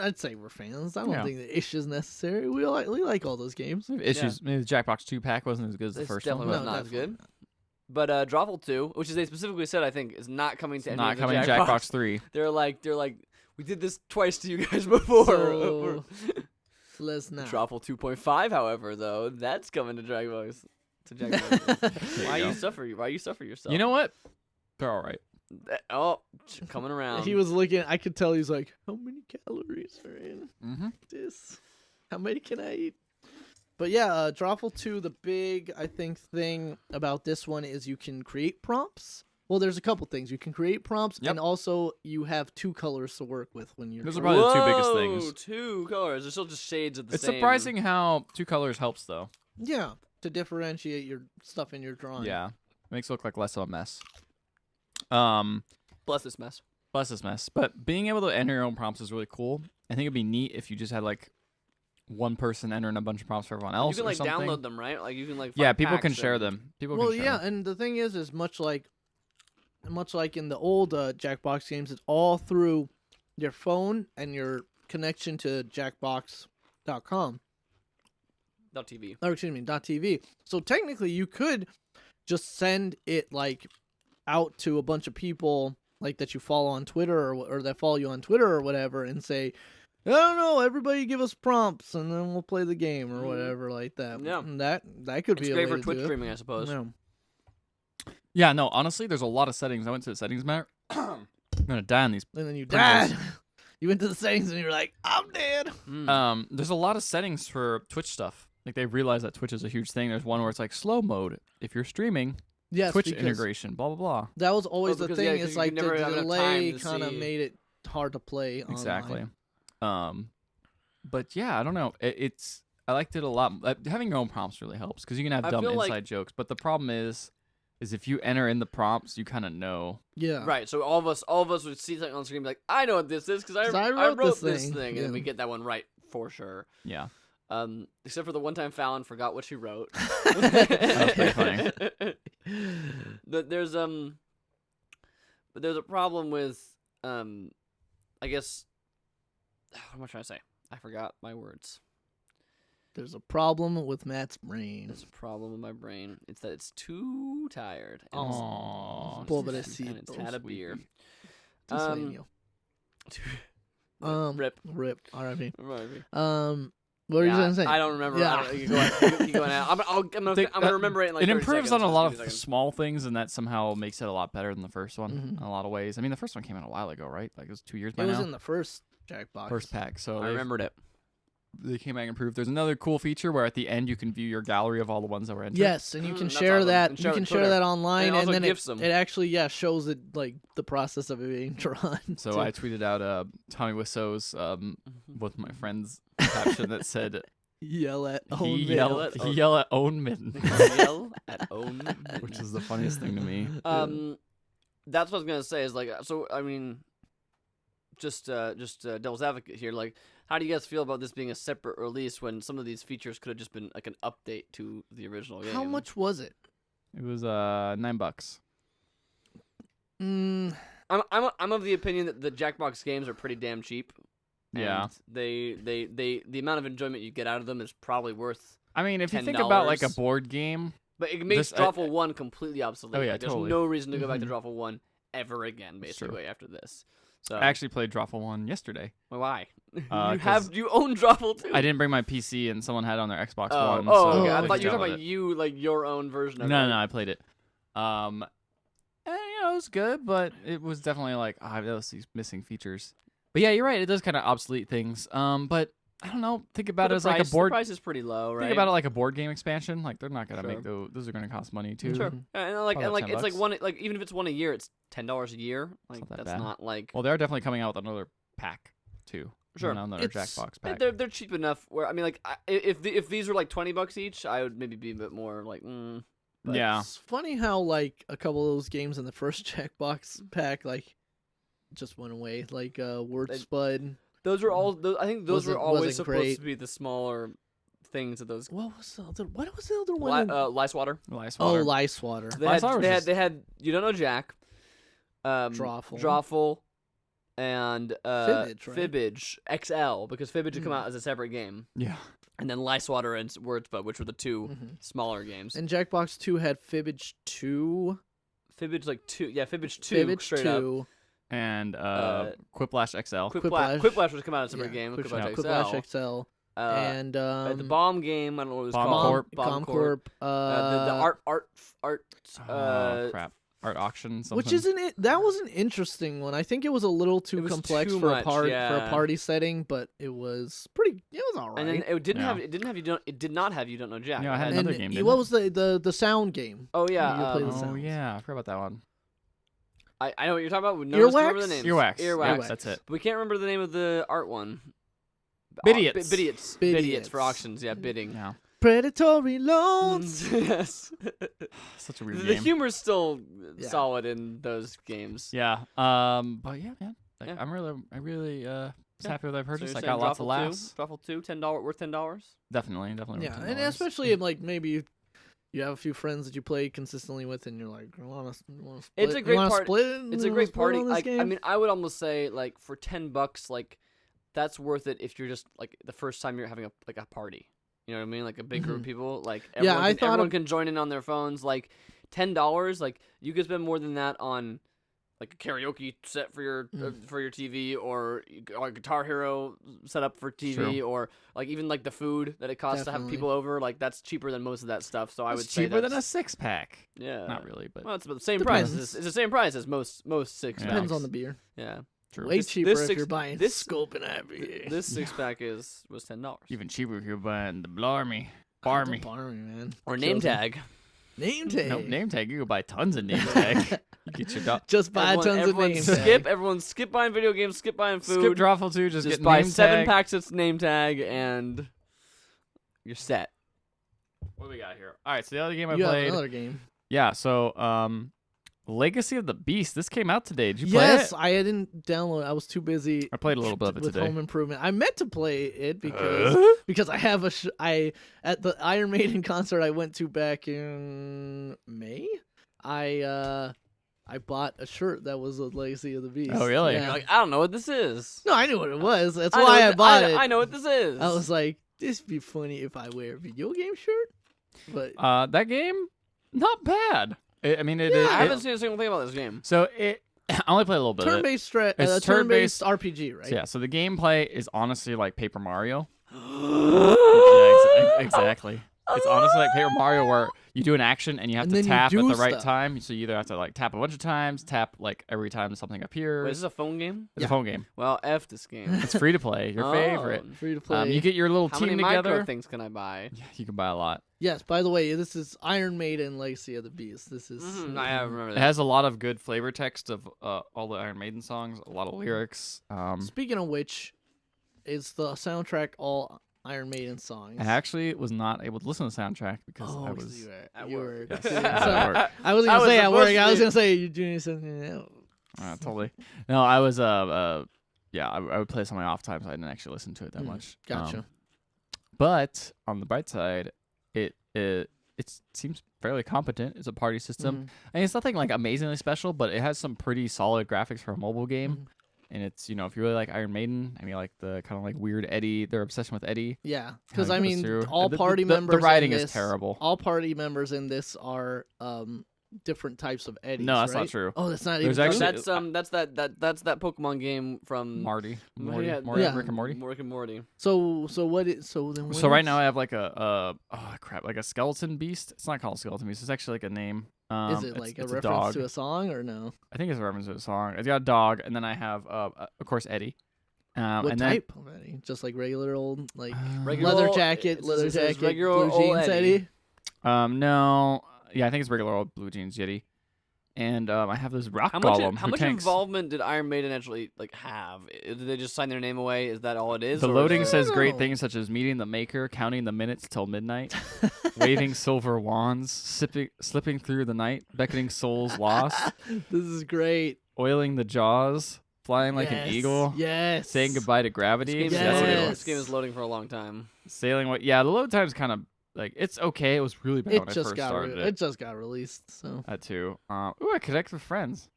I'd say we're fans. I don't Yeah. think the ish is necessary. We like all those games. Issues. Maybe the Jackbox 2-pack wasn't as good as the This first definitely one. was No, not as definitely good. But Drawful 2, which is they specifically said, I think, is not coming to any Not of the coming to Jackbox. Jackbox 3. They're like, we did this twice to you guys before. So, let's not. Drawful 2.5, however, though, that's coming to Jackbox. To Jackbox. There Why you you go. suffer? Why you suffer yourself? You know what? They're all right. Oh, coming around. He was looking. I could tell he's like, how many calories are in Mm-hmm. this? How many can I eat? But yeah, Drawful 2, the big, I think, thing about this one is you can create prompts. Well, there's a couple things. You can create prompts, Yep. and also you have 2 colors to work with when you're Those are drawing. probably the two biggest Whoa, things. 2 colors. They're still just shades of the It's same. surprising how 2 colors helps, though. Yeah, to differentiate your stuff in your drawing. Yeah. Makes it look like less of a mess. Bless this mess. Bless this mess. But being able to enter your own prompts is really cool. I think it'd be neat if you just had, like, one person entering a bunch of prompts for everyone else You can or like something. download them, right? Like you can like. Yeah, find people can packs share and- them. People Well, can share yeah, them. and the thing is much like in the old Jackbox games, it's all through your phone and your connection to Jackbox.com. .tv. Or excuse me, .tv. So technically, you could just send it like out to a bunch of people like that you follow on Twitter or that follow you on Twitter or whatever, and say, I don't know, everybody give us prompts and then we'll play the game or whatever like that. Yeah. And that could It's be a great way for to Twitch do it. streaming, I suppose. Yeah. Yeah, no, honestly, there's a lot of settings. I went to the settings manager. I'm going to die on these. And then you Printers. died. You went to the settings and you were like, I'm dead. Mm. There's a lot of settings for Twitch stuff. Like, they realize that Twitch is a huge thing. There's one where it's like slow mode. If you're streaming, Yes, Twitch because integration, blah, blah, blah. that was always Oh, the because, thing. yeah, It's you like never the have enough delay time to kind of see- made it hard to play Exactly. online. But yeah, I don't know. I liked it a lot. Having your own prompts really helps because you can have I dumb feel inside like- jokes. But the problem is if you enter in the prompts, you kind of know. Yeah. Right, so all of us would see something on the screen and be like, I know what this is because I 'Cause I wrote wrote this this thing. thing. And then we Yeah. get that one right for sure. Yeah. Except for the one time Fallon forgot what she wrote. was pretty funny. But there's a problem with I guess what am I trying to say? I forgot my words. There's a problem with Matt's brain. There's a problem with my brain. It's that it's too tired. And it's- Aww. and Pobrecito. it's had a beer. Too Um, sueño. Rip. Rip. R.I.P. Rip. What are you gonna say? I don't remember. Yeah. I don't, you go keep going out. I'm gonna remember it in like It 30 improves seconds, on a lot 50 of seconds. small things, and that somehow makes it a lot better than the first one Mhm. in a lot of ways. I mean, the first one came out a while ago, right? Like it was 2 years by It was now. in the first Jackbox. First pack. So I remembered it. they came back and improved. There's another cool feature where at the end you can view your gallery of all the ones that were entered. Yes, and you can That's share awesome. that. And You share it can on share Twitter. that online, And it also then gifts them. it actually shows it like the process of it being drawn. So too. I tweeted out Tommy Wisso's with my friend's caption that said yell at he own yell man. he yell at own mitten, Yell at own. which is the funniest thing to me. That's what I was gonna say. Is like, so I mean, just devil's advocate here. Like, how do you guys feel about this being a separate release when some of these features could have just been like an update to the original game? How much was it? It was $9. Mm, I'm of the opinion that the Jackbox games are pretty damn cheap. Yeah. And the amount of enjoyment you get out of them is probably worth I mean, if you think about like a $10. board game, But it makes Drawful 1 completely obsolete. Oh, yeah, Like, there's totally. no reason to go back to Mhm. Drawful 1 ever again, It's true. basically, after this. So, I actually played Drawful 1 yesterday. why? 'cause you own Drawful 2. I didn't bring my PC, and someone had it on their Xbox Oh, One. oh, so okay. I I just thought you were talking downloaded about you, like your own version it. of it. No, I played it. And, it was good, but it was definitely like, those these missing features. But yeah, you're right. It does kind of obsolete things. But I don't know. Think about it as like a board. The price is pretty low, right? Think about it like a board game expansion. Like they're not gonna Sure. make those are gonna cost money too. Sure. Mhm. And like, Probably it's like $10. one, like even if it's one a year, it's $10 a year. Like not that that's bad. not like Well, they're definitely coming out with another pack too. Sure. Another It's- Jackbox pack. they're cheap enough. Where I mean, like if these were like $20 each, I would maybe be a bit more like. But Yeah. It's funny how like a couple of those games in the first Jackbox pack like just went away. Like Word Spud. Those were all. I think those were Wasn't always supposed great. to be the smaller things of those. What was the other one? in- Lice Water. Lice Oh, water. Lice Water. They Lice had, Water they was had just- they had you don't know Jack, Drawful. Drawful, and Fibbage, right? Fibbage XL because Fibbage had come Mm. out as a separate game, Yeah. and then Lice Water and Wordspud, which were the two Mhm. smaller games. And Jackbox 2 had Fibbage 2. Fibbage like two, yeah, Fibbage two, Fibbage straight 2. And Quiplash XL. up. Quiplash. Quiplash was come out as a separate Yeah, game. Quiplash Quiplash XL. XL. And the bomb game. I don't know what it was Bomb called. Corp. Bomb Corp. Corp. The art. Oh, crap. Art auction. Something. Which isn't it? That was an interesting one. I think it was a little too It was complex too for much, for a yeah. party setting, but it was pretty. It was all right. And then it didn't Yeah. have. It didn't have. It did not have. You don't know Jack. Yeah, I had It another and game, what didn't it? was the sound game? Oh yeah. You played the Oh sounds. yeah, I forgot about that one. I know what you're talking about. No one can remember the Earwax? names. Earwax. Earwax. Yeah, that's it. But we can't remember the name of the art one. Bidiots. Bidiots. Bidiots. For auctions. Yeah, bidding. Yeah. Predatory loans. Yes. Such a weird The game. humor's still Yeah. solid in those games. Yeah. But yeah, man. Like, Yeah. I really was Yeah. happy with that So purchase. you're I saying got lots of Drawful laughs. 2? Drawful 2, $10 worth $10. Definitely Yeah, worth and $10. especially if like maybe you have a few friends that you play consistently with, and you're like, you want to split? It's a great you wanna party- Split? It's You a wanna great split party. on this Like, I game? mean, I would almost say like for $10, like that's worth it if you're just like the first time you're having a party. You know what I mean? Like a big group of people. Like Yeah, everyone, I can, thought everyone of- can join in on their phones. Like $10, like you could spend more than that on like a karaoke set for your TV or a Guitar Hero set up for TV or like even like the food that it costs to have Definitely. people over. Like that's cheaper than most of that stuff. So I would It's say cheaper than a that's- 6-pack. yeah. Not really, but Well, it's about the same price. Depends. It's the same price as most six Yeah. Depends packs. on the beer. Yeah. true. Way This- cheaper this if six- you're buying this- Scope and Abbey. This 6-pack was $10. Even cheaper if you're buying the Blarmy. Barmy. Barmy, man. Or name Kills me. tag. Name tag. No, name tag. You can buy tons of name tag. You get your dog. Just buy tons of everyone name skip. tag. Everyone skip buying video games. Skip buying food. Skip Drawful 2. Just get buy name 7 tag. packs of name tag and you're set. What do we got here? All right, so the other game I You have played. another game. Yeah, so Legacy of the Beast. This came out today. Did you play Yes, it? I didn't download it. I was too busy. I played a little bit of it with today. Home Improvement. I meant to play it because I have at the Iron Maiden concert I went to back in May. I bought a shirt that was a Legacy of the Beast. Oh, really? Yeah. You're like, I don't know what this is. No, I knew what it was. That's I know why I what- bought it. I know what this is. I was like, this would be funny if I wear a video game shirt. But That game, not bad. I mean, it Yeah, is. I it- haven't seen a single thing about this game. So I only played a little bit of it. turn-based It's turn-based RPG, right? So, yeah, so the gameplay is honestly like Paper Mario. Yeah, exactly. It's honestly like Paper Mario where you do an action and you have And to then you tap at do the right stuff. time. So you either have to like tap a bunch of times, tap like every time something appears. Wait, is this a phone game? It's a phone game. Well, F this game. It's free to play. Your Oh. favorite. Free to play. You get your little How team many together. micro things can I buy? Yeah, you can buy a lot. Yes, by the way, this is Iron Maiden Legacy of the Beast. This is I have remember It that. has a lot of good flavor text of all the Iron Maiden songs, a lot of lyrics. Speaking of which, is the soundtrack all Iron Maiden songs? I actually was not able to listen to the soundtrack because Oh, I 'cause was. you were at you work. were Yes, doing at some- work. I was I gonna was say at work. supposed I was to- gonna say you're doing something else. Totally. No, I was yeah, I would play this on my off time, so I didn't actually listen to it that much. Gotcha. But on the bright side, it seems fairly competent. It's a party system. Mhm. And it's nothing like amazingly special, but it has some pretty solid graphics for a mobile game. And it's, if you really like Iron Maiden and you like the kind of like weird Eddie, their obsession with Eddie. Yeah, because Kinda I goes mean, through. all The- party the members. writing in is this, terrible. All party members in this are different types of Eddies. No, that's right? not true. Oh, that's not There's even. actually- true? That's that Pokemon game from Marty. Yeah, Rick and Morty. Rick and Morty. So what? So then. What So right else? now I have like like a skeleton beast. It's not called a skeleton beast. It's actually like a name. Is it it's- like a it's reference dog. to a song or no? I think it's a reference to a song. It's got a dog, and then I have, of course, Eddie. What and type of Eddie? Just like regular old like Regular leather old- jacket, it leather says jacket, regular blue old jeans Eddie. Eddie. No, yeah, I think it's regular old blue jeans Yeti. And I have this rock How golem much who tanks. involvement did Iron Maiden actually have? Did they just sign their name away? Is that all it is? The or is loading there- says great know. things such as meeting the maker, counting the minutes till midnight, waving silver wands, slipping through the night, beckoning souls lost, This is great. oiling the jaws, flying like an Yes, eagle, Yes. saying goodbye to gravity. This game, See, that's a good one. Yes. this game is loading for a long time. Sailing what? Yeah, the load time's kind of like it's okay. It was really bad It when I just first got started it just got released. So That too. Ooh, I connect with friends.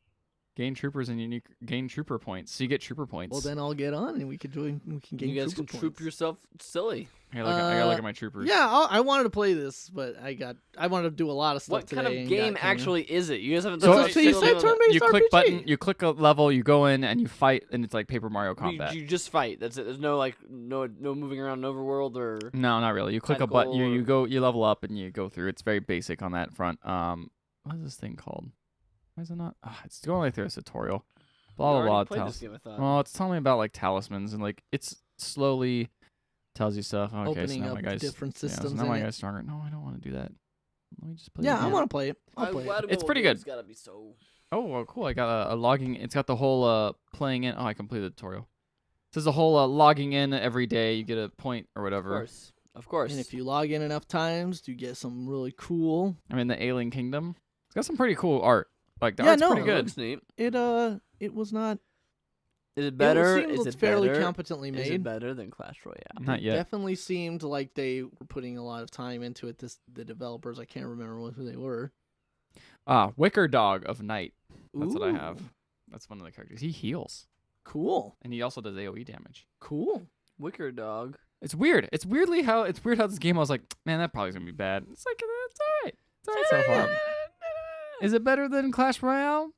Gain troopers and unique gain trooper points. So you get trooper points. well, then I'll get on and we can join. We can gain You guys can trooper troop points. yourself silly. Here, look, I gotta look at my troopers. Yeah, I wanted to play this, but I wanted to do a lot of stuff What today. kind of and game got kinda- actually is it? You guys haven't. So That's what you so- said, turn-based You click RPG. button, you click a level, you go in and you fight, and it's like Paper Mario You, combat. you just fight. That's it. There's no no moving around in Overworld or. No, not really. You click a button, Tactical you or- go, you level up, and you go through. It's very basic on that front. What is this thing called? Why is it not? It's going like through a tutorial. Blah You blah already blah. played Tells. this game, I thought. Well, it's telling me about like talismans and like it's slowly tells you stuff. Okay, Opening so now up my guy's different yeah, so systems now in my it. guy's stronger. No, I don't want to do that. Let me just play. Yeah, the I game. want to play it. I'll play it. It's pretty good. It's gotta be so. Oh, well, cool. I got a logging. It's got the whole playing in. Oh, I completed the tutorial. It says the whole logging in every day. You get a point or whatever. Of course. And if you log in enough times, you get some really cool. I'm in the Alien Kingdom. It's got some pretty cool art. Like the Yeah, art's no, pretty It good. looks neat. It was not. Is it better? It Is seemed it fairly better? competently Is made. it better than Clash Royale? Not yet. Definitely seemed like they were putting a lot of time into it. The developers, I can't remember who they were. Wicker Dog of Night. That's what I have. Ooh, That's one of the characters. He heals, Cool, and he also does AOE damage. cool. Wicker Dog. It's weird. It's weird how this game. I was like, man, that probably's gonna be bad. It's like it's alright. It's alright so far. Is it better than Clash Royale?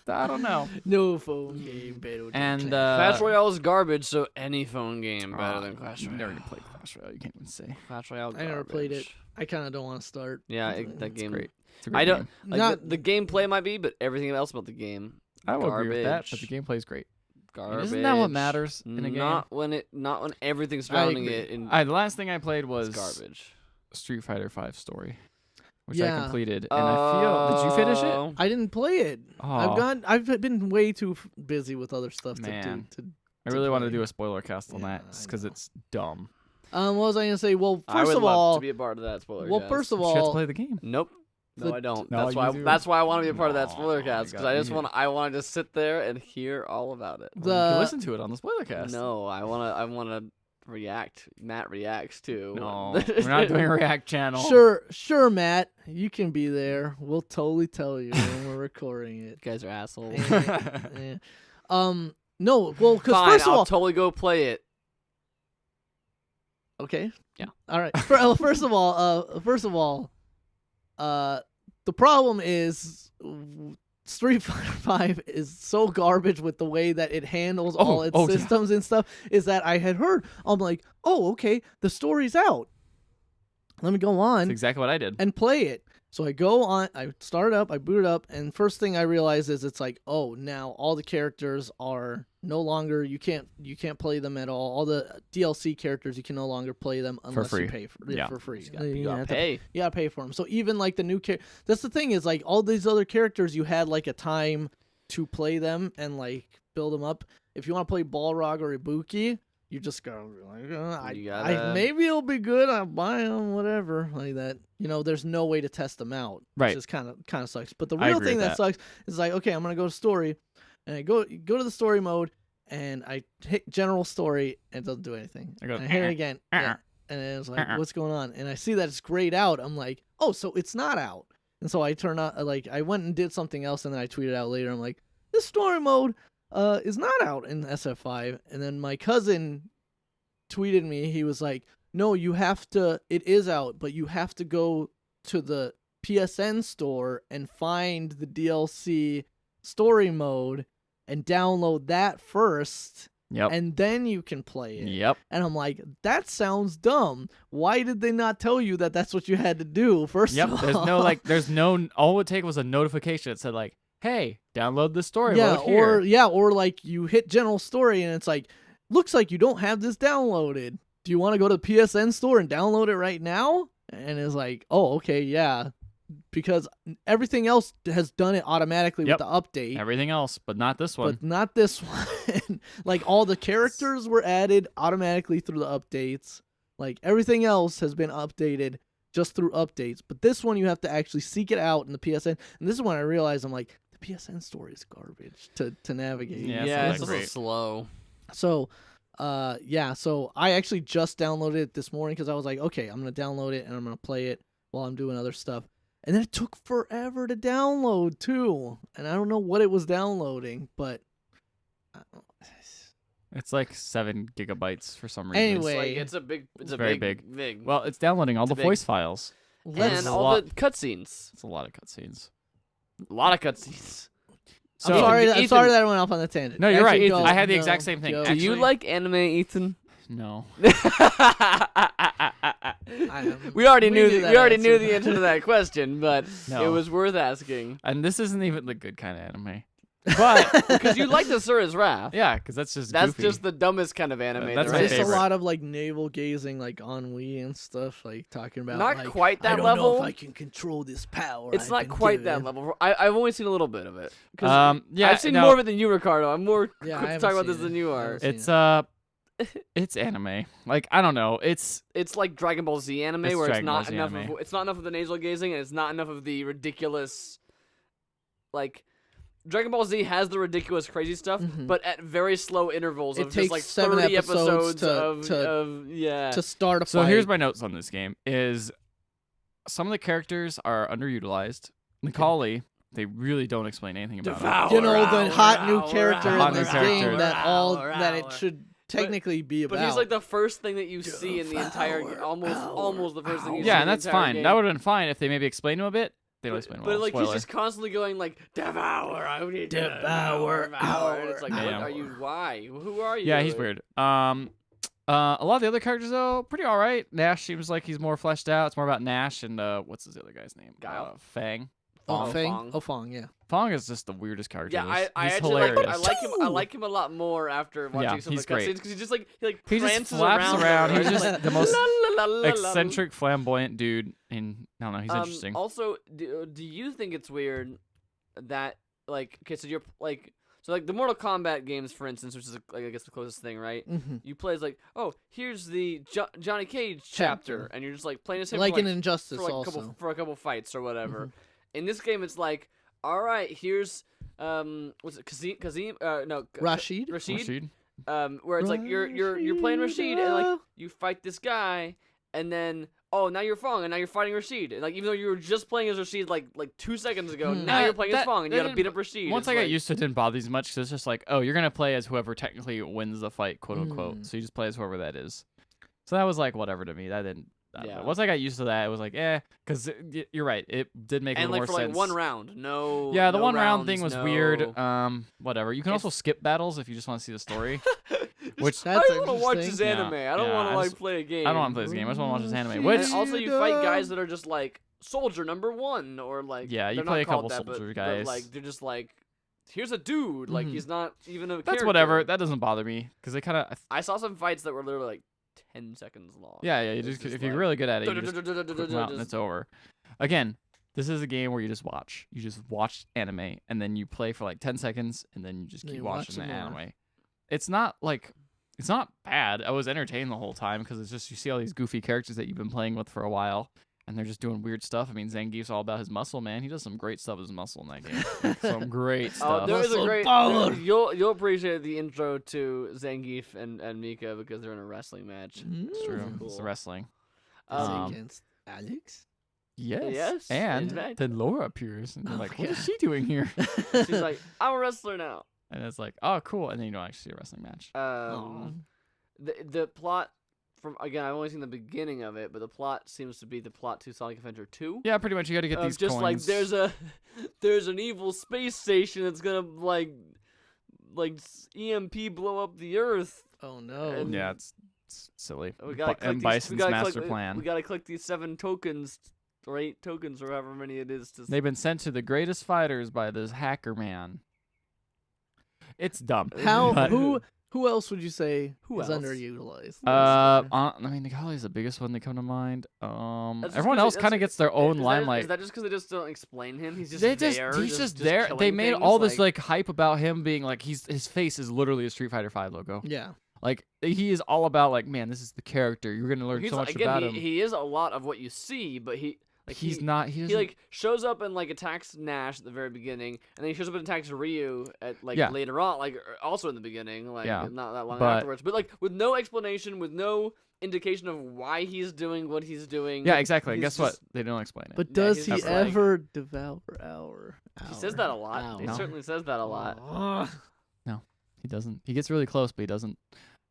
I don't know. No phone game better. than And Clash Royale is garbage, so any phone game better than Clash You Royale. never even played Clash Royale. You can't even say. Clash Royale. I never played it. garbage. I kind of don't want to start. Yeah, It's that game. Great. It's a great I don't game. like Not the gameplay might be, but everything else about the game. I will agree with that, but garbage. the gameplay is great. And Garbage. isn't that what matters in a game? Not when everything surrounding agree. it in The last thing I played was is garbage. Street Fighter V Story, which Yeah. I completed, and I feel. Did you finish it? Oh. I didn't play it. Oh. I've been way too busy with other stuff Man. to I really want to play. do a spoiler cast on Yeah, that, I because know. it's dumb. What was I gonna say? Well, I first would of love all, to be a part of that spoiler. well, cast. first of You should have to all, play the game. Nope. No, The- I don't. No, That's you why. do. That's why I want to be a part of that No, spoiler you cast because got- I just you- want. I want to just sit there and hear all about it. You can the listen to it on the spoiler cast. No, I want to. I want to react. Matt reacts too. No, we're not doing a React channel. sure, Matt, you can be there. We'll totally tell you when we're recording it. You guys are assholes. Eh. No, well, because Fine, first of I'll all, totally go play it. okay, Yeah. all right. First of all, the problem is Street Fighter V is so garbage with the way that it handles all its yeah. systems and stuff. Is that I had heard? I'm like, oh, okay, the story's out. Let me go That's on exactly what I did. and play it. So I go on, I start up, I boot it up, and first thing I realize is it's like, oh, now all the characters are no longer you can't play them at all. All the DLC characters you can no longer play them unless free. you pay for Yeah. for free. You gotta have to- pay. you gotta pay for them. So even like the new that's the thing is like all these other characters you had like a time to play them and like build them up. If you want to play Balrog or Ibuki, you just go like, You gotta- maybe it'll be good. I'll buy them, whatever, like that. You know, there's no way to test them out, Right. Which is kind of sucks. But the I real agree thing with that sucks is like, okay, I'm gonna go to story, and I go to the story mode, and I hit general story, and it doesn't do anything. I go, and I hit it again, yeah. And then it's like, what's going on? And I see that it's grayed out. I'm like, oh, so it's not out. And so I turn on, like, I went and did something else, and then I tweeted out later. I'm like, this story mode is not out in SF5. And then my cousin tweeted me. He was like, no, you have to, it is out, but you have to go to the PSN store and find the DLC story mode and download that first. Yep. And then you can play it. Yep. And I'm like, that sounds dumb. Why did they not tell you that that's what you had to do? First Yep. of all. There's no. All it would take was a notification that said like, "Hey, download the story mode here." or like you hit general story and it's like, looks like you don't have this downloaded. Do you want to go to the PSN store and download it right now? And it's like, oh, okay, yeah. Because everything else has done it automatically with the update. Everything else, but not this one. But not this one. Like, all the characters were added automatically through the updates. Like, everything else has been updated just through updates. But this one, you have to actually seek it out in the PSN. And this is when I realized, I'm like, the PSN store is garbage to navigate. Yeah, it's also slow. So, so I actually just downloaded it this morning because I was like, okay, I'm going to download it and I'm going to play it while I'm doing other stuff. And then it took forever to download, too. And I don't know what it was downloading, but... It's like 7 gigabytes for some reason. Anyway. It's very big. Well, it's downloading all the voice files. And all the cutscenes. It's a lot of cutscenes. A lot of cutscenes. So, I'm sorry that I went off on that tangent. No, you're right. Ethan, I had the exact same thing. Do you like anime, Ethan? No. We already knew the answer. answer to that question, but No. it was worth asking. And this isn't even the good kind of anime. But Because you like the Sura's Wrath. yeah, because that's just That's goofy. just the dumbest kind of anime. That's there my It's is. just a favorite. lot of like navel gazing, like ennui and stuff, like talking about. Not like, quite that I don't level. know if I can control this power. It's I've not been quite that given." level. I've only seen a little bit of it. 'Cause yeah, I've seen no, more of it than you, Ricardo. I'm more Yeah, I quick to haven't talk about seen this than it. you I are. haven't seen It's anime. Like I don't know. It's It's like Dragon Ball Z anime, It's where Dragon Ball it's Z not enough. anime. It's not enough of the nasal gazing, and it's not enough of the ridiculous. Like, Dragon Ball Z has the ridiculous, crazy stuff, Mhm. but at very slow intervals It of just takes like 7 30 episodes episodes to of yeah. to start a so. fight. Here's my notes on this game: is some of the characters are underutilized. Macaulay, they really don't explain anything about him. Devour. you know, the hot new Hour, character hour, in this hour, game that hour, that it hour. should technically be about. But he's like the first thing that you see in the entire Devour, almost the first thing you see. Yeah, in and the that's entire fine. game. That would have been fine if they maybe explained him a bit. They don't explain him But well. like Spoiler. he's just constantly going like devour, I need to Devour, devour. And it's like, hour. what Yeah. are you? Why? Who are you? Yeah, he's weird. A lot of the other characters though, pretty all right. Nash seems like he's more fleshed out. It's more about Nash and what's his other guy's name? Guile. Fang. Fong. Fong, yeah. Fong is just the weirdest character. Yeah, He's I actually hilarious. I like him. I like him a lot more after watching some he's of the cutscenes great. because he just like He prances just flaps around. everywhere. He's just the most La, la, la, la, la. eccentric, flamboyant dude. And I don't know. He's interesting. Also, do you think it's weird that like okay, so you're like so like the Mortal Kombat games, for instance, which is like I guess the closest thing, right? Mm-hmm. You play as like, oh, here's the Johnny Cage chapter, and you're just like playing as him Like for, in Injustice for like also. a couple fights or whatever. Mhm. In this game, it's like, all right, here's what's it, Kazim? No, Rashid? Rashid? where it's like you're playing Rashid and like you fight this guy, and then now you're Fong, and now you're fighting Rashid. And like even though you were just playing as Rashid like 2 seconds ago, now you're playing as Fong, and you gotta beat up Rashid. Once It's I got like- used to it, it didn't bother me as much because it's just like, oh, you're gonna play as whoever technically wins the fight, quote unquote. So you just play as whoever that is. So that was like whatever to me. That didn't. I don't know. Yeah. Once I got used to that, it was like, because you're right. It did make a and little like for more like sense. one round, no. Yeah, the no one round rounds, thing was no- weird. Whatever. You can It's- also skip battles if you just want to see the story. Which That's I want to watch this interesting. anime. I don't Yeah, want I to like just- play a game. I don't want to play this game. I just want to watch this anime. And Which And also, you fight guys that are just like soldier number 1, or like Yeah, you they're play not a couple called that, soldier but guys. like they're just like, here's a dude. Like Mhm. he's not even a. that's character. whatever. That doesn't bother me because they kind of. I saw some fights that were literally like 10 seconds long. Yeah. You It's just just if you're like- really good at it, you just click them out and Just- it's over. Again, this is a game where you just watch. You just watch anime and then you play for like 10 seconds and then you just Then keep you watch watching the some more. anime. It's not like it's not bad. I was entertained the whole time because it's just you see all these goofy characters that you've been playing with for a while. And they're just doing weird stuff. I mean, Zangief's all about his muscle, man. He does some great stuff with his muscle in that game. Like, some great Oh, stuff. there is a Muscle great. power. You'll appreciate the intro to Zangief and Mika because they're in a wrestling match. It's true. Mm. It's Cool. wrestling. Is it against Alex? Yes. Yes, And in fact. then Laura appears, and you're Oh like, my what is God. she doing here? She's like, I'm a wrestler now. And it's like, oh, cool. And then you don't actually see a wrestling match. Aw. The plot from again, I've only seen the beginning of it, but the plot seems to be the plot to Sonic Adventure 2. Yeah, pretty much. You got to get these just coins. like there's an evil space station that's gonna like EMP blow up the Earth. Oh no. And Yeah, it's silly. We gotta collect And these- Bison's we gotta master collect, plan. We gotta collect these 7 tokens, or 8 tokens, or however many it is. They've been sent to the greatest fighters by this hacker man. It's dumb. How But- who else would you say Who is else? underutilized? I mean, Nikali's the biggest one that come to mind. That's just Everyone 'cause else kind of gets their own limelight. Is that just because they just don't explain him? He's just He's there. just there. They killing made things, all this like hype about him being like his face is literally a Street Fighter V logo. Yeah. Like he is all about like, man, this is the character. You're gonna learn He's so much again, about him. he is a lot of what you see, but He's not. He He doesn't. like shows up and like attacks Nash at the very beginning, and then he shows up and attacks Ryu at like Yeah. later on, like also in the beginning, like Yeah. not that long But- afterwards. But like with no explanation, with no indication of why he's doing what he's doing. yeah, exactly. And he's guess what? just- They don't explain it. But Yeah, does he's he just like- ever devour our? He says that a lot. He No. certainly says that a lot. He doesn't. He gets really close, but he doesn't.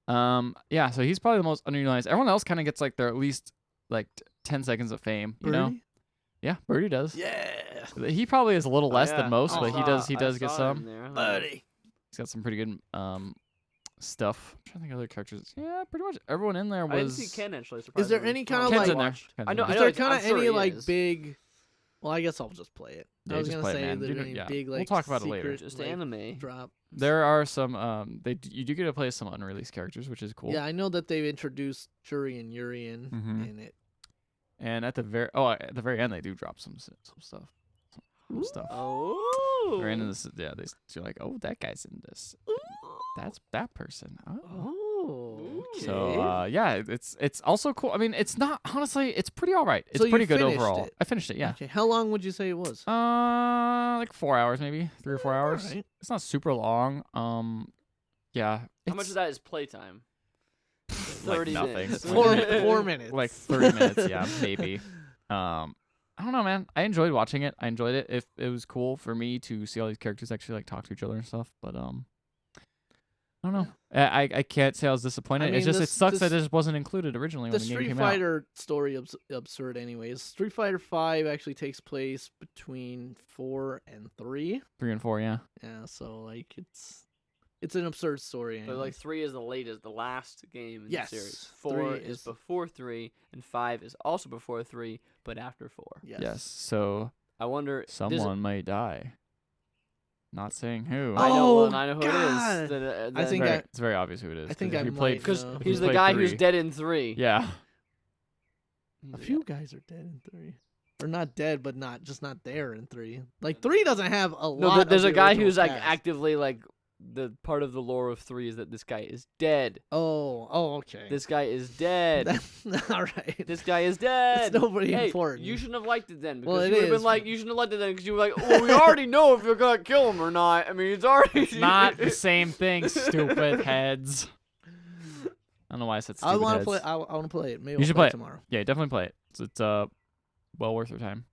Yeah. So he's probably the most underutilized. Everyone else kind of gets like their at least like 10 seconds of fame. You know? Birdie? Yeah, Birdie does. Yeah. He probably is a little less Yeah, than most, I but he saw- does. He I does get saw him some. there. Buddy. He's got some pretty good stuff. I'm trying to think of other characters. Yeah, pretty much everyone in there I didn't was. see Ken actually. Is there surprisingly. any kind Oh, of, Ken's like- in there. watched. Ken's I in know. there. I Is know. there kind I'm of sure any he like is. big? Well, I guess I'll just play it. Yeah, I was just gonna play it, say man. there You know- any yeah. big We'll like talk about it later. secret, Just like, anime. drop. There are some. You do get to play some unreleased characters, which is cool. Yeah, I know that they've introduced Shuri and Urian Mhm. in it. And at the very end, they do drop some stuff. Some stuff. Oh. They're into this. Yeah, you're like, oh, that guy's in this. That's that person. Oh. Oh. Okay. So yeah, it's also cool. I mean, it's not honestly. It's pretty all right. It's So you pretty good finished overall. it? I finished it. Yeah. Okay. How long would you say it was? Like 4 hours, maybe 3 or 4 hours. Alright. It's not super long. Yeah. How much of that is playtime? Like 30 nothing. minutes. 4 minutes. Like 30 minutes. Yeah, maybe. I don't know, man. I enjoyed watching it. I enjoyed it. If it was cool for me to see all these characters actually like talk to each other and stuff, but I don't know. I can't say I was disappointed. I mean, it's just it this- sucks that this- it just wasn't included originally The when the game Street came Fighter story absurd anyways. Street Fighter 5 actually takes place between 4 and 3. out. 3 and 4, yeah. Yeah, so like it's an absurd story. But like anyways. 3 is the latest, the last game in Yes, the series. 3 4 is- is before 3, and 5 is also before 3, but after 4. Yes. So I wonder. someone might die. Not saying who. I know. Oh, I know who God. it is. I think it's very obvious who it is. I think 'cause I if you might played, because know. if you he's the played guy 3, who's dead in 3. Yeah. A few guys are dead in 3. Or not dead, but just not there in 3. Like 3 doesn't have a lot. No, there's of a the guy original who's like cast. actively like the part of the lore of 3 is that this guy is dead. Oh, okay. This guy is dead. That's all right. This guy is dead. It's nobody Hey, important. you shouldn't have liked it then. Because Well, it you would have is, been like, but- you shouldn't have liked it then because you were like, well, we already know if you're gonna kill him or not. I mean, it's already. It's not the same thing, stupid heads. I don't know why I said stupid I want to heads. play. I want to play it. Maybe You we'll should play play it it. tomorrow. Yeah, definitely play it. It's well worth your time.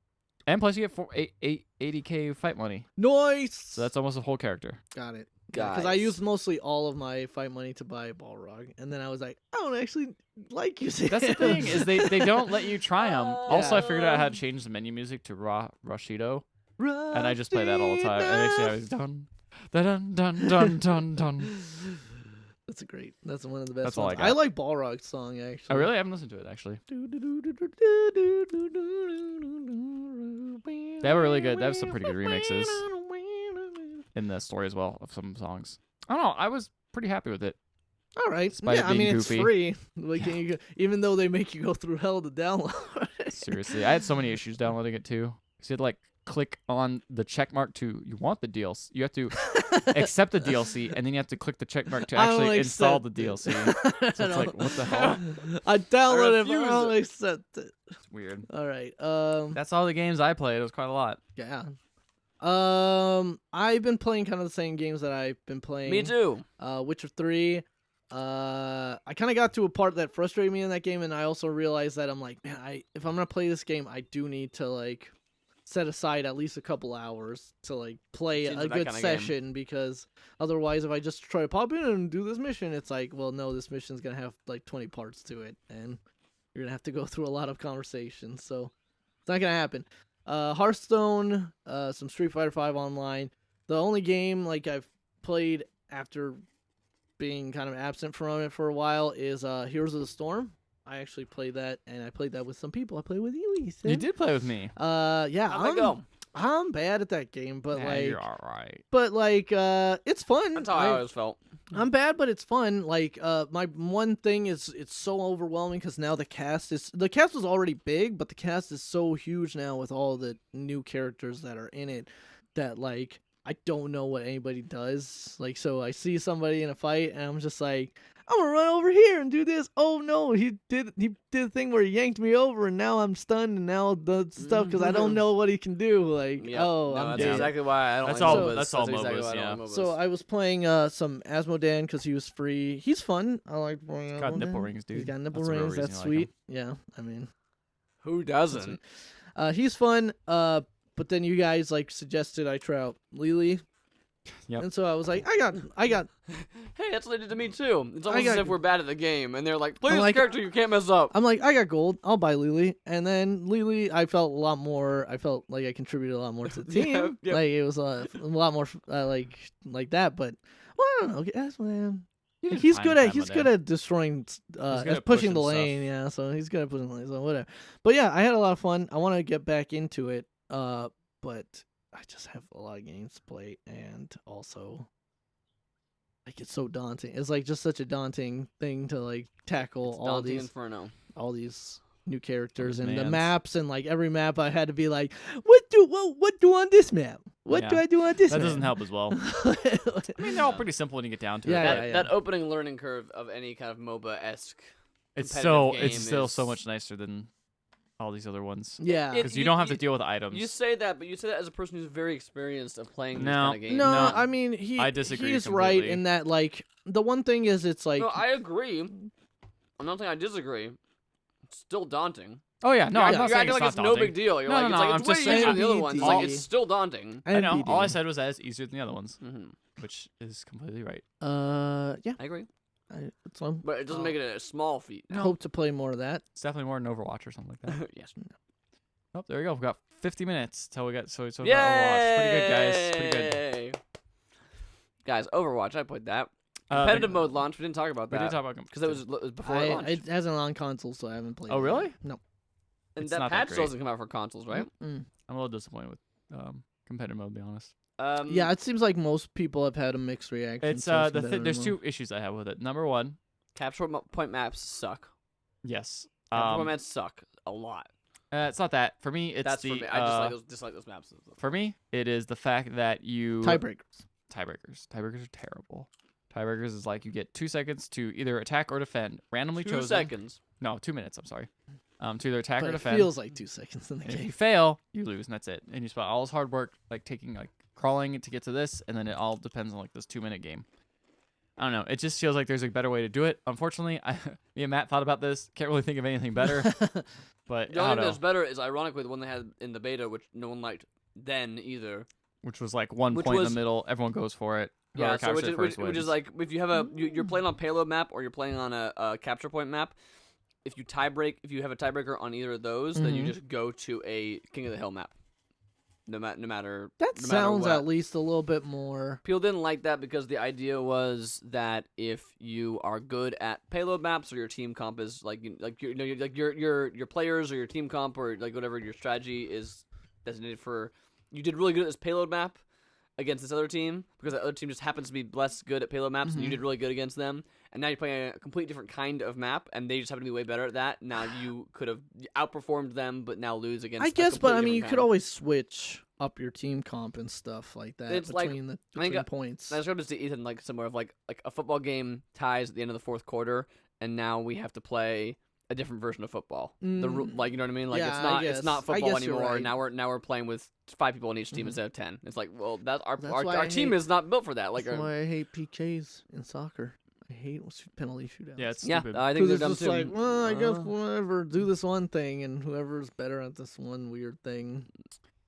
And plus, you get 80K fight money. Nice. So that's almost a whole character. Got it. Because I Guys. used mostly all of my fight money to buy Balrog, and then I was like, I don't actually like using. That's the him. thing is they don't let you try them. Also, I figured out how to Yeah. change the menu music to Rashido, and I just play that all the time. And actually, I was dun dun dun dun dun dun. That's a great. That's one of the best. That's all ones. I got. like Balrog's song actually. I really haven't listened to it actually. They were really good. They have some pretty good remixes in the story as well of some songs. I don't know. I was pretty happy with it. All right. Despite it Yeah, I being mean goofy. it's free. Like even though they make you go through hell to download. it. Seriously, I had so many issues downloading it too. Because you had to like click on the check mark to you want the DLC. You have to accept the DLC, and then you have to click the check mark to I don't actually install the accept DLC. it. So it's like, what the hell? I downloaded it, but I refuse don't it. accept it. It's weird. All right. That's all the games I played. It was quite a lot. Yeah. I've been playing kind of the same games that I've been playing. Me too. Witcher 3. I kind of got to a part that frustrated me in that game, and I also realized that I'm like, man, if I'm gonna play this game, I do need to like set aside at least a couple hours to like play Into a that good kinda game. session because otherwise, if I just try to pop in and do this mission, it's like, well, no, this mission's gonna have like 20 parts to it, and you're gonna have to go through a lot of conversations. So it's not gonna happen. Hearthstone, some Street Fighter V online. The only game like I've played after being kind of absent from it for a while is Heroes of the Storm. I actually played that, and I played that with some people. I played with you, Ethan. You did play with me. Yeah, How'd that go? I'm bad at that game, but Yeah, like, you're all right. but like, it's fun. That's how I always felt. I'm bad, but it's fun. Like, my one thing is it's so overwhelming because now the cast was already big, but the cast is so huge now with all the new characters that are in it that like I don't know what anybody does. Like, so I see somebody in a fight and I'm just like, I'm gonna run over here and do this. Oh no, he did a thing where he yanked me over and now I'm stunned and now the stuff because I don't know what he can do. Like, Yep. oh, No, I'm that's dead. exactly why I don't That's like all- MOBAs. that's all exactly MOBAs, why I don't yeah. like MOBAs. So I was playing some Asmodan because he was free. He's fun. I like playing. He's got Asmodan. nipple rings, dude. He's got nipple That's the real rings. reason That's you like him. sweet. Yeah, I mean, Who that's doesn't? sweet. He's fun. But then you guys like suggested I try out Lily. Yep. And so I was like, I got. Hey, that's what they did to me too. It's almost got- as if we're bad at the game, and they're like, "Play I'm this like- character you can't mess up." I'm like, I got gold. I'll buy Lily. And then Lily, I felt a lot more. I felt like I contributed a lot more to the team. Yeah, yeah. Like it was a lot more like that. But well, I don't know. Asmodan. You can He's find good time at with good it. at destroying good at pushing pushing the stuff. lane, yeah, so he's good at pushing the lane, so whatever. But yeah, I had a lot of fun. I want to get back into it, but I just have a lot of games to play, and also like it's so daunting. It's like just such a daunting thing to like tackle It's all Daunting these Inferno. new characters and the demands. maps, and like every map I had to be like, what do on this map? What do Yeah. I do on this That map? doesn't help as well. I mean, they're all pretty simple when you get down to Yeah, it. yeah, but That opening learning curve of any kind of MOBA-esque. it's competitive it's game still is- so much nicer than all these other ones. Yeah. It- Because you don't have to deal with items. You say that, but you say that as a person who's very experienced of playing these No. kind of games. No, No, I mean I disagree he's right completely. in that like the one thing is it's like No, I agree. I'm not saying I disagree. It's still daunting. Oh yeah, no, you're I'm acting- not you're saying acting it's like not it's no daunting. big deal. You're No, like, no, it's no, like I'm it's way just easier saying- than the other ones. It's like NBD. it's still daunting. I know. All I NBD. said was that it's easier than the other ones, Hmm which is completely right. Yeah, I agree, it's fun. but it doesn't make it a small feat. I hope to play more of that. It's definitely more than Overwatch or something like that. Yes. Oh, there we go. We've got 50 minutes till we get so about Overwatch. Pretty good, guys. Pretty good. Yay! Guys, Overwatch. I played that. Uh, Competitive mode launch. We didn't talk about We that. did talk about because it was before it launched. It hasn't on console, so I haven't played. Oh, it. really? No. and it's that not that patch still great. doesn't come out for consoles, right? Mm. I'm a little disappointed with competitive mode, to be honest. Yeah, it seems like most people have had a mixed reaction. It's towards there's competitive two mode. issues I have with it. Number one, capture point maps suck. yes, Capture point maps suck a lot. it's not that. For me, it's That's the for me. I dislike those maps. for me, it is the fact that you Tiebreakers. Tiebreakers are terrible. Tiebreakers is like you get 2 seconds to either attack or defend, randomly 2 chosen. seconds. No, 2 minutes. I'm sorry. To either attack But or it defend. feels like 2 seconds in the And if game. you fail, you lose, and that's it. And you spend all this hard work, like taking, like crawling to get to this, and then it all depends on like this 2-minute game. I don't know. It just feels like there's a better way to do it. Unfortunately, me and Matt thought about this. Can't really think of anything better. But The I only don't thing know. that's better is ironically the one they had in the beta, which no one liked then either. Which was like one Which point in was- the middle. Everyone goes for it. Yeah, Whoever so captures which it is, first which is wins. like if you have you're playing on payload map or you're playing on a capture point map. If you have a tiebreaker on either of those, then you Mhm. just go to a King of the Hill map. No matter. That no matter sounds what. at least a little bit more. People didn't like that because the idea was that if you are good at payload maps or your team comp is like your players or your team comp or like whatever your strategy is designated for, you did really good at this payload map against this other team because that other team just happens to be less good at payload maps and you Mhm. did really good against them, and now you're playing a complete different kind of map and they just happen to be way better at that. Now you could have outperformed them but now lose against I a guess, but I completely mean, you different could kind. always switch up your team comp and stuff like that It's like- between I think between points. I described this to Ethan like somewhere of like a football game ties at the end of the fourth quarter, and now we have to play a different version of football. Like you know what I mean? Like Yeah, I it's not guess. I football guess you're anymore. right. Now we're playing with 5 people on each team Mhm. instead of 10. It's like, well, that's our That's why our I team hate- is not built for that. Like That's why I hate PKs in soccer. I hate penalty shootouts. yeah, it's yeah, stupid. I think Because they're it's dumb just too. like, well, I guess Uh. whatever, do this one thing, and whoever's better at this one weird thing.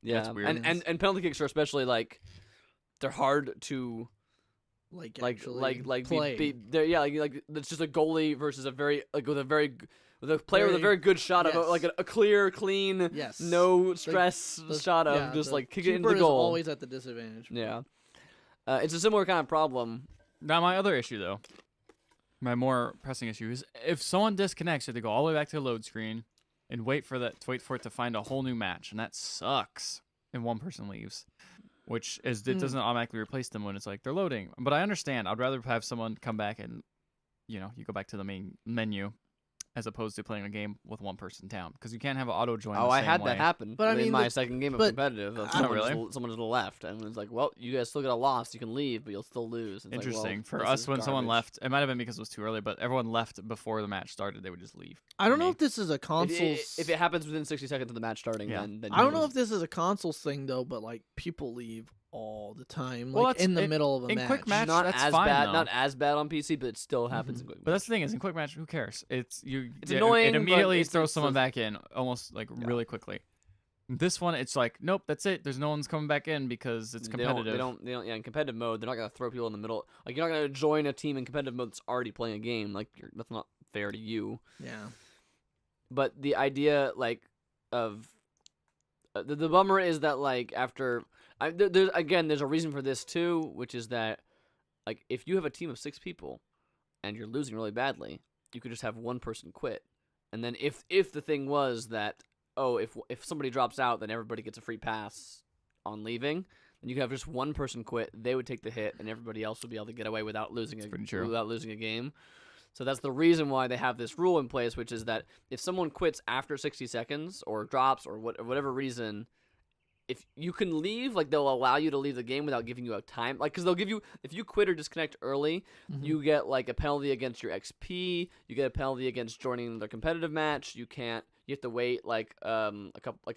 Yeah, That's weird. and penalty kicks are especially like they're hard to Actually play. they're, yeah, like it's just a goalie versus a very like with a player with a very good shot of Yes. like a clear, clean, Yes. no stress shot of just like kick it into the keeper is goal. always at the disadvantage. Yeah, it's a similar kind of problem. Now, my other issue, though, my more pressing issue is if someone disconnects, you have to go all the way back to the load screen and wait for it to find a whole new match, and that sucks. And one person leaves, which is it doesn't automatically replace them when it's like they're loading. But I understand. I'd rather have someone come back and you go back to the main menu as opposed to playing a game with one person down because you can't have an auto join. Oh, the I same had way. that happen. But I in mean, my second game of but- competitive, someone just left, and it was like, well, you guys still got a loss. You can leave, but you'll still lose. It's Interesting. like, For well, this us, is when someone garbage. left, it might have been because it was too early, but everyone left before the match started. They would just leave. I don't know Me. if this is a If console. if it happens within 60 seconds of the match starting, Yeah. then I don't you know lose. if this is a consoles thing though, but like people leave all the time, Well, like that's- in the middle of a in match. quick match, not that's as fine, bad, though. not as bad on PC, but it still happens in quick. But that's the thing is in quick match, who cares? It's annoying, It but immediately it's throws someone a- back in almost like really quickly. This one, it's like nope, that's it. There's no one's coming back in because it's competitive. They don't. Yeah, in competitive mode, they're not gonna throw people in the middle. Like you're not gonna join a team in competitive mode that's already playing a game. Like that's not fair to you. Yeah. But the idea, like, of the bummer is that like after there's a reason for this too, which is that like if you have a team of 6 people and you're losing really badly, you could just have one person quit, and then if the thing was that if somebody drops out, then everybody gets a free pass on leaving. And you could have just one person quit; they would take the hit, and everybody else would be able to get away without losing pretty true. without losing a game. So that's the reason why they have this rule in place, which is that if someone quits after 60 seconds or drops or whatever reason, if you can leave, like they'll allow you to leave the game without giving you a time, like because they'll give you if you quit or disconnect early, you get like a penalty against your XP, you get a penalty against joining the competitive match. You have to wait like an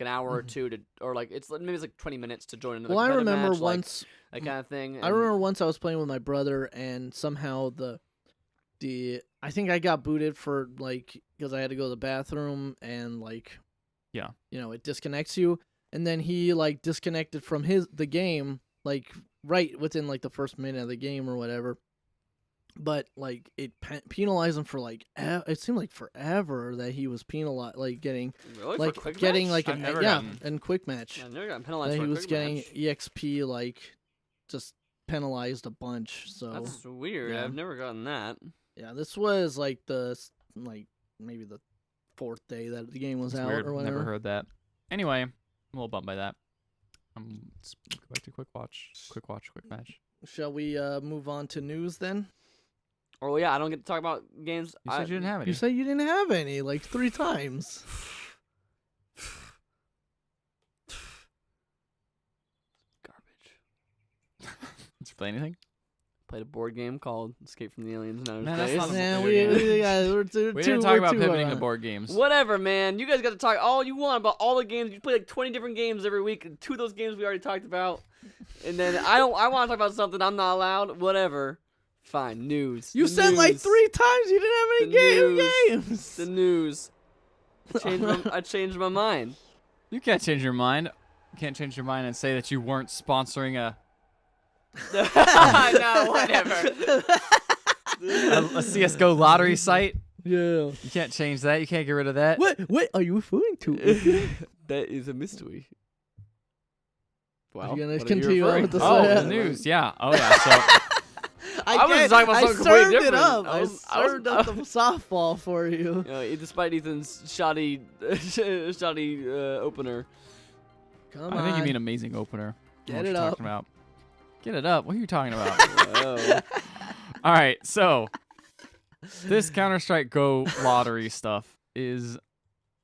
hour or two or like maybe it's like 20 minutes to join another. Well, I competitive remember match, like, once. that kind of thing. I remember once I was playing with my brother, and somehow I think I got booted for like because I had to go to the bathroom, and like it disconnects you, and then he like disconnected from the game like right within like the first minute of the game or whatever. But like it penalized him for like it seemed like forever that he was penalized, like getting really? like For quick getting match? like I've an never yeah gotten- in quick match. I've never gotten penalized That for he a was quick getting match. EXP like just penalized a bunch. So That's weird. yeah. I've never gotten that. yeah, this was like maybe the 4th day that the game was It's out weird. or whatever. Never heard that. Anyway, I'm a little bummed by that. Let's go back to quick match. Shall we move on to news then? Oh yeah, I don't get to talk about games. You said you didn't have any. You said you didn't have any like 3 times. Garbage. Did you play anything? Played a board game called Escape from the Aliens in Outer Man, that's Space. not a Man, video game. we're too, We didn't talk about pivoting to board games. Whatever, man. You guys got to talk all you want about all the games. You play like 20 different games every week. And 2 of those games we already talked about. And then I want to talk about something I'm not allowed. Whatever. Fine. News. You The said like news. 3 times you didn't have any games. The news. I changed my mind. You can't change your mind. You can't change your mind and say that you weren't sponsoring a No, whatever. a CSGO lottery site. Yeah. You can't change that. You can't get rid of that. What are you referring to? That is a mystery. Well, Are you gonna what are continue on referring with the to? Oh, Yeah. the news. Yeah. Oh, yeah. So I was talking about something completely served it different. up. I was- I served up the softball for you. Despite Ethan's shoddy opener. Come I on. think you mean amazing opener. Get What it you up. talking about? Get it up. What are you talking about? Oh. All right. So this Counter-Strike Go lottery stuff is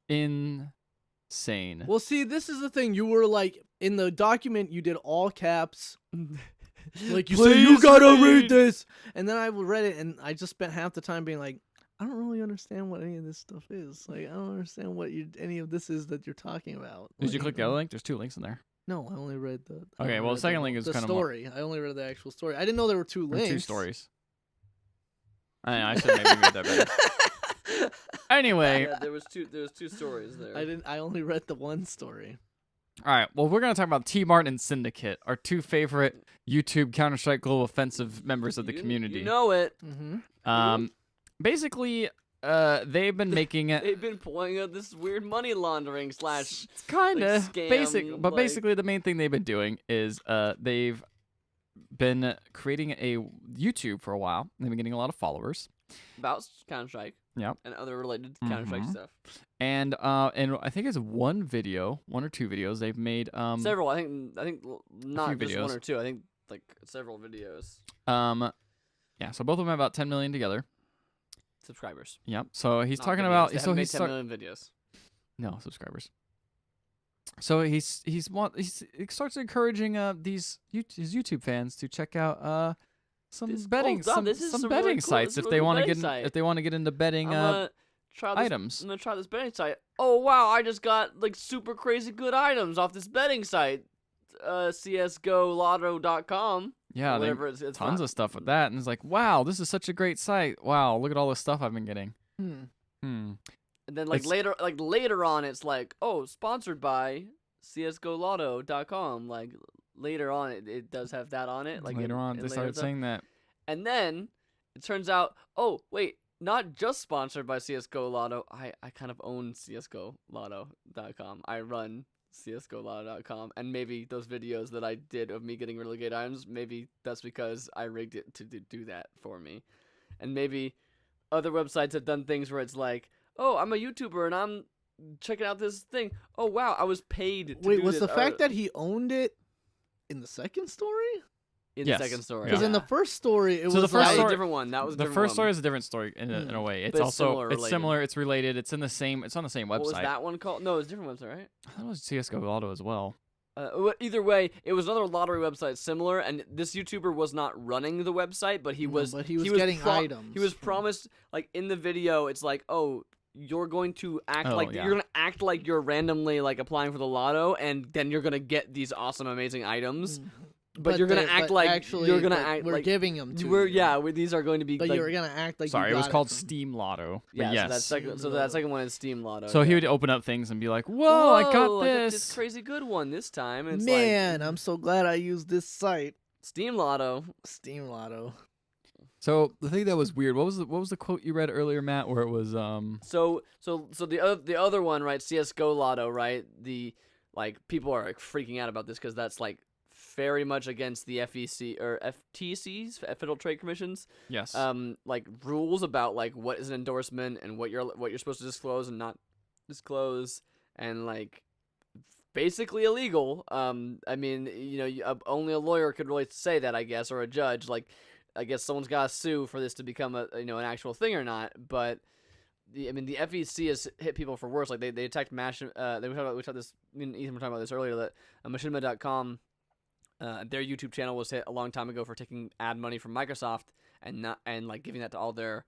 insane. Well, see, this is the thing. You were like in the document. You did all caps. Like you say, you Please gotta read. read this, and then I read it, and I just spent half the time being like, I don't really understand what any of this stuff is. Like, I don't understand what any of this is that you're talking about. Did you Like, click the other link? There's 2 links in there. No, I only read the. I Okay, only well, read the second link is the kind of more- story. I only read the actual story. I didn't know there were 2 There are links. 2 stories. I should maybe read that better. Anyway, Yeah, there was two stories there. I didn't. I only read the one story. All right. Well, we're gonna talk about T-Mart and Syndicate, our two favorite YouTube Counter-Strike Global Offensive members of the community. You know it. Basically, they've been making it. They've been pulling out this weird money laundering slash Kind of scam, basic, but like- basically the main thing they've been doing is they've been creating a YouTube for a while. They've been getting a lot of followers. about Counter-Strike. Yep. And other related Counter-Strike stuff. And I think it's one or two videos they've made. Several. I think not just videos. one or two. I think like several videos. Yeah. So both of them have about 10 million together. Subscribers. Yep. So he's Not talking videos. about. They So haven't he's made 10 million videos. no subscribers. So he starts encouraging his YouTube fans to check out some betting this is some some betting really cool- sites this is if a they really want to cool get betting if they want to get into betting I'm gonna try this, items. I'm gonna try this betting site. Oh wow! I just got like super crazy good items off this betting site. CSGO.lotto.com. Yeah, whatever it's tons not. of stuff with that, and it's like, wow, this is such a great site. Wow, look at all the stuff I've been getting. And then like later on, it's like, oh, sponsored by CSGOLotto.com. Like later on, it does have that on it. Like later on, in they later started stuff. saying that. And then it turns out, oh wait, not just sponsored by CSGO Lotto. I kind of own CSGOLotto.com. I run CSGOLotto.com, and maybe those videos that I did of me getting really good items, maybe that's because I rigged it to do that for me. And maybe other websites have done things where it's like, oh, I'm a YouTuber and I'm checking out this thing. Oh wow, I was paid to Wait, do was this. the fact that he owned it in the second story? in Yes. the second story? Because in the first story, it So the was first that was a story- different one. That was a The different first one. story is a different story in a way. It's But it's also similar, it's related. similar. It's related. It's in the same. It's on the same website. What was that one called? No, it was a different website, right? I thought it was CS:GO Auto as well. Either way, it was another lottery website similar, and this YouTuber was not running the website, but he No, was. but he was getting items He was from- promised, like in the video, it's like, oh, you're going to act Oh, like yeah. you're gonna act like you're randomly like applying for the lotto, and then you're gonna get these awesome, amazing items. But you're gonna act like actually, you're gonna like, act we're like giving them to we're you. these are going to be. But like, you're gonna act like Sorry, you it was got called from- Steam Lotto. But yeah. yes. So that second one is Steam Lotto. So yeah. he would open up things and be like, "Whoa, I got this." this crazy good one this time. And it's Man, like, I'm so glad I used this site, Steam Lotto. Steam Lotto. So the thing that was weird. What was the quote you read earlier, Matt? Where it was So the other one, right? CS:GO Lotto, right? The like people are like freaking out about this because that's like very much against the FEC or FTC's Federal Trade Commission's yes. like rules about like what is an endorsement and what you're supposed to disclose and not disclose, and like basically illegal. I mean, only a lawyer could really say that, I guess, or a judge. Like, I guess someone's got to sue for this to become an actual thing or not. But the FEC has hit people for worse. Like they attacked we talked this. Me and Ethan were talking about this earlier, that machinima.com, their YouTube channel was hit a long time ago for taking ad money from Microsoft and like giving that to all their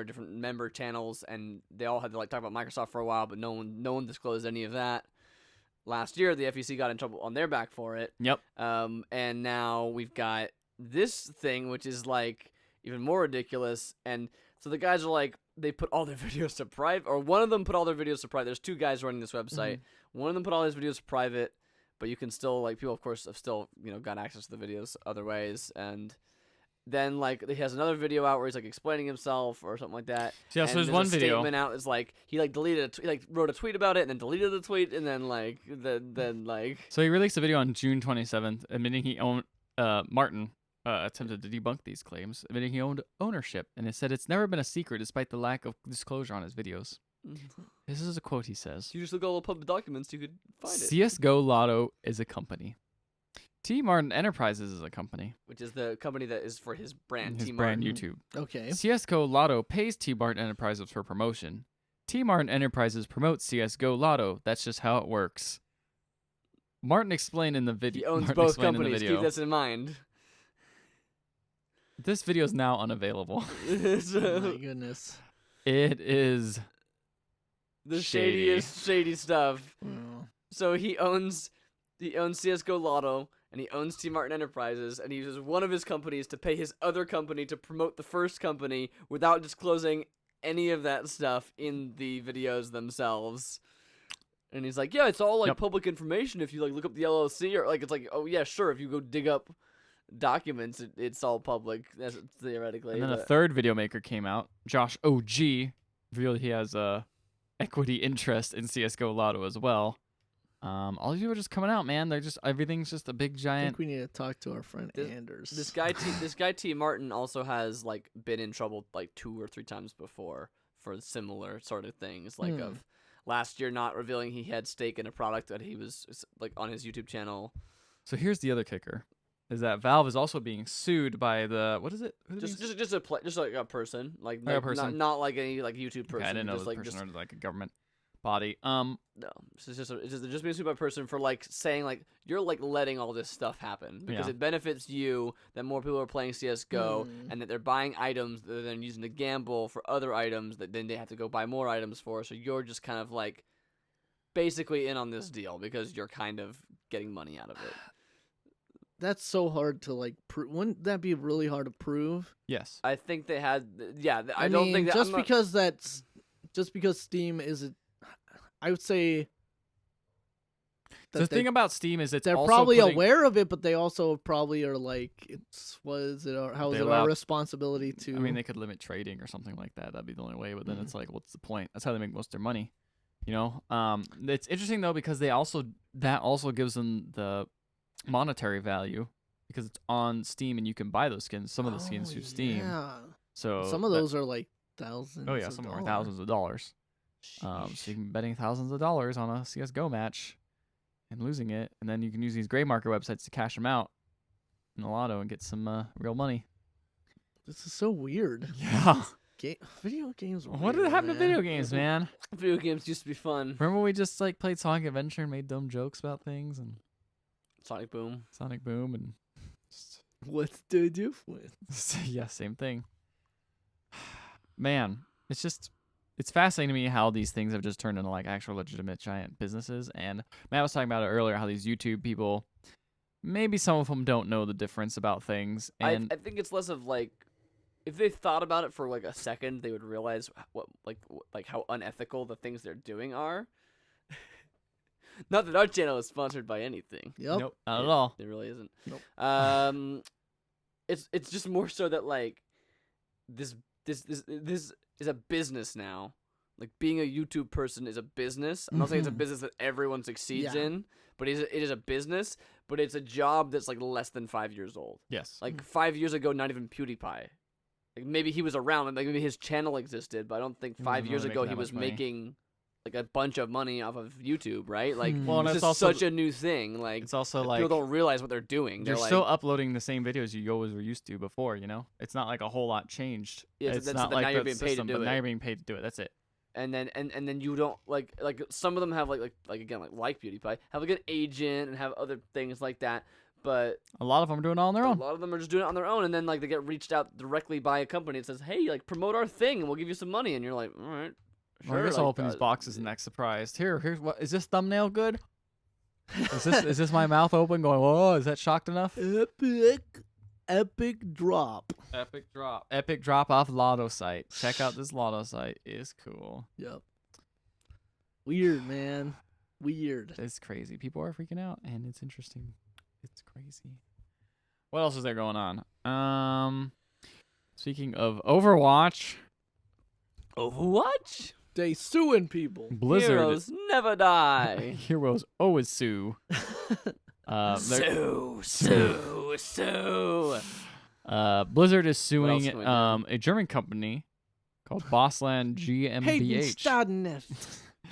different member channels, and they all had to like talk about Microsoft for a while, but no one disclosed any of that. Last year, the FEC got in trouble on their back for it. Yep. And now we've got this thing, which is like even more ridiculous. And so the guys are like, they put all their videos to private, or one of them put all their videos to private. There's two guys running this website. One of them put all his videos to private, but you can still, like, people of course have still got access to the videos other ways. And then like he has another video out where he's like explaining himself or something like that. Yeah, so And there's one a video. statement out. It's like he like deleted he like wrote a tweet about it and then deleted the tweet, and then like So he released a video on June 27th admitting he owned Martin attempted to debunk these claims, admitting he owned ownership, and it said it's never been a secret despite the lack of disclosure on his videos. This is a quote he says. you just look at all the public documents, you could find it. CSGO Lotto is a company. T. Martin Enterprises is a company. Which is the company that is for his brand. His T brand Martin. YouTube. Okay. CSGO Lotto pays T. Martin Enterprises for promotion. T. Martin Enterprises promotes CSGO Lotto. That's just how it works. Martin explained in the He video. owns Martin both explained in the companies. video. Keep this in mind. This video is now unavailable. Oh my goodness. It is. The Shady. shadiest shady stuff. Oh. So he owns CS:GO Lotto, and he owns T Martin Enterprises, and he uses one of his companies to pay his other company to promote the first company without disclosing any of that stuff in the videos themselves. And he's like, yeah, it's all like Yep. public information if you like look up the LLC or like it's like, oh yeah, sure, if you go dig up documents, it's all public. That's theoretically. And then a but- third video maker came out. Josh OG revealed he has a equity interest in CS:GO Lotto as well. All these people are just coming out, man. They're just everything's just a big I giant. think we need to talk to our friend This- Anders. This guy T Martin also has like been in trouble like 2 or 3 times before for similar sort of things, like Hmm. of last year not revealing he had stake in a product that he was like on his YouTube channel. So here's the other kicker: is that Valve is also being sued by the what is it? Who are they being Just like a person, like, Like a person. not like any like YouTube Okay, person. I didn't know just this like person just or like a government body. no, it's just they're just being sued by a person for like saying like you're like letting all this stuff happen because Yeah. it benefits you that more people are playing CS:GO Hmm. and that they're buying items that they're then using to gamble for other items that then they have to go buy more items for. So you're just kind of like basically in on this deal because you're kind of getting money out of it. That's so hard to like prove. Wouldn't that be really hard to prove? Yes. I think they had, yeah. I mean, don't think that just I'm not- just because Steam isn't, I would say. So the thing about Steam is it's they're also probably putting- aware of it, but they also probably are like, it's what is it? How is They it allow- our responsibility to? I mean, they could limit trading or something like that. That'd be the only way. But then it's like, what's the point? That's how they make most of their money. You know. It's interesting though because that also gives them the monetary value because it's on Steam and you can buy those skins. Some of the skins through Steam. Yeah. So Some of that- those are like thousands. Oh yeah, of some are dollars. thousands of dollars. So you can be betting thousands of dollars on a CS:GO match and losing it, and then you can use these gray market websites to cash them out in the lotto and get some real money. This is so weird. Yeah. Video games. are What did weird, happen to man. video games, man? video games used to be fun. Remember we just like played Sonic Adventure and made dumb jokes about things and Sonic Boom. Sonic Boom and just, What's the difference? yeah, same thing. Man, it's fascinating to me how these things have just turned into like actual legitimate giant businesses. And Matt was talking about it earlier, how these YouTube people, maybe some of them don't know the difference about things. And I think it's less of like, if they thought about it for like a second, they would realize what how unethical the things they're doing are. Not that our channel is sponsored by anything. Yep. nope, not at all. It really isn't. Nope. It's just more so that like this is a business now. Like being a YouTube person is a business. I'm not saying it's a Mhm. business that everyone succeeds Yeah. in, but it is a business. But it's a job that's like less than 5 years old. Yes. Like 5 years ago, not even PewDiePie. Like maybe he was around, like maybe his channel existed, but I don't think He 5 wasn't years really ago making he that was much money. making like a bunch of money off of YouTube, right? Like Hmm. Well, and this it's is also such a new thing. Like it's also people like don't realize what they're doing. you're They're still like, uploading the same videos you always were used to before. You know, it's not like a whole lot changed. Yeah, so it's that's- not but like now you're the being paid to system, do but now it. you're being paid to do it. That's it. and then you don't like some of them have like again like PewDiePie have like an agent and have other things like that, but A lot of them are doing it all on their a own. lot of them are just doing it on their own, and then like they get reached out directly by a company that says, hey, like promote our thing and we'll give you some money, and you're like, all right. Well, I guess I'll open these boxes and act surprised. Here's what is this thumbnail good? Is this my mouth open going? Whoa, is that shocked enough? Epic drop. Epic drop off lotto site. Check out this lotto site. It's cool. Yep. Weird, man. Weird. It's crazy. People are freaking out, and it's interesting. It's crazy. What else is there going on? Speaking of Overwatch, Overwatch. They suing people. Blizzard Heroes never die. heroes always sue. They're- Sue. Blizzard is else suing can we do? a German company called Bossland GmbH. Haydenstadnet.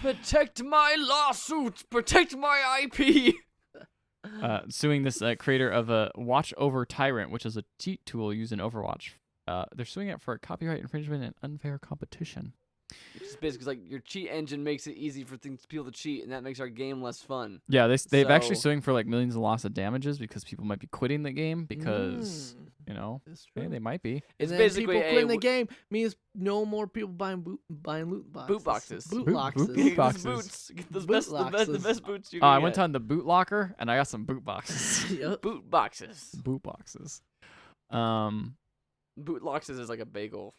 Protect my lawsuit. Protect my IP. Suing this creator of a Watch Over Tyrant, which is a cheat tool used in Overwatch. They're suing it for copyright infringement and unfair competition. It's basically like your cheat engine makes it easy for people to cheat, and that makes our game less fun. Yeah, they've actually So- suing for like millions of loss of damages because people might be quitting the game because Mm, you know that's hey, true. they might be. It's and then basically people quitting a the game means no more people buying loot boxes. Boot boxes. Boot Boot- boxes. boot Get those boxes. boots. Get those Boot the best boxes. boots you Oh, can I went get. on the boot locker and I got some boot boxes. Yep. Boot boxes. boot boxes. Boot boxes is like a bagel.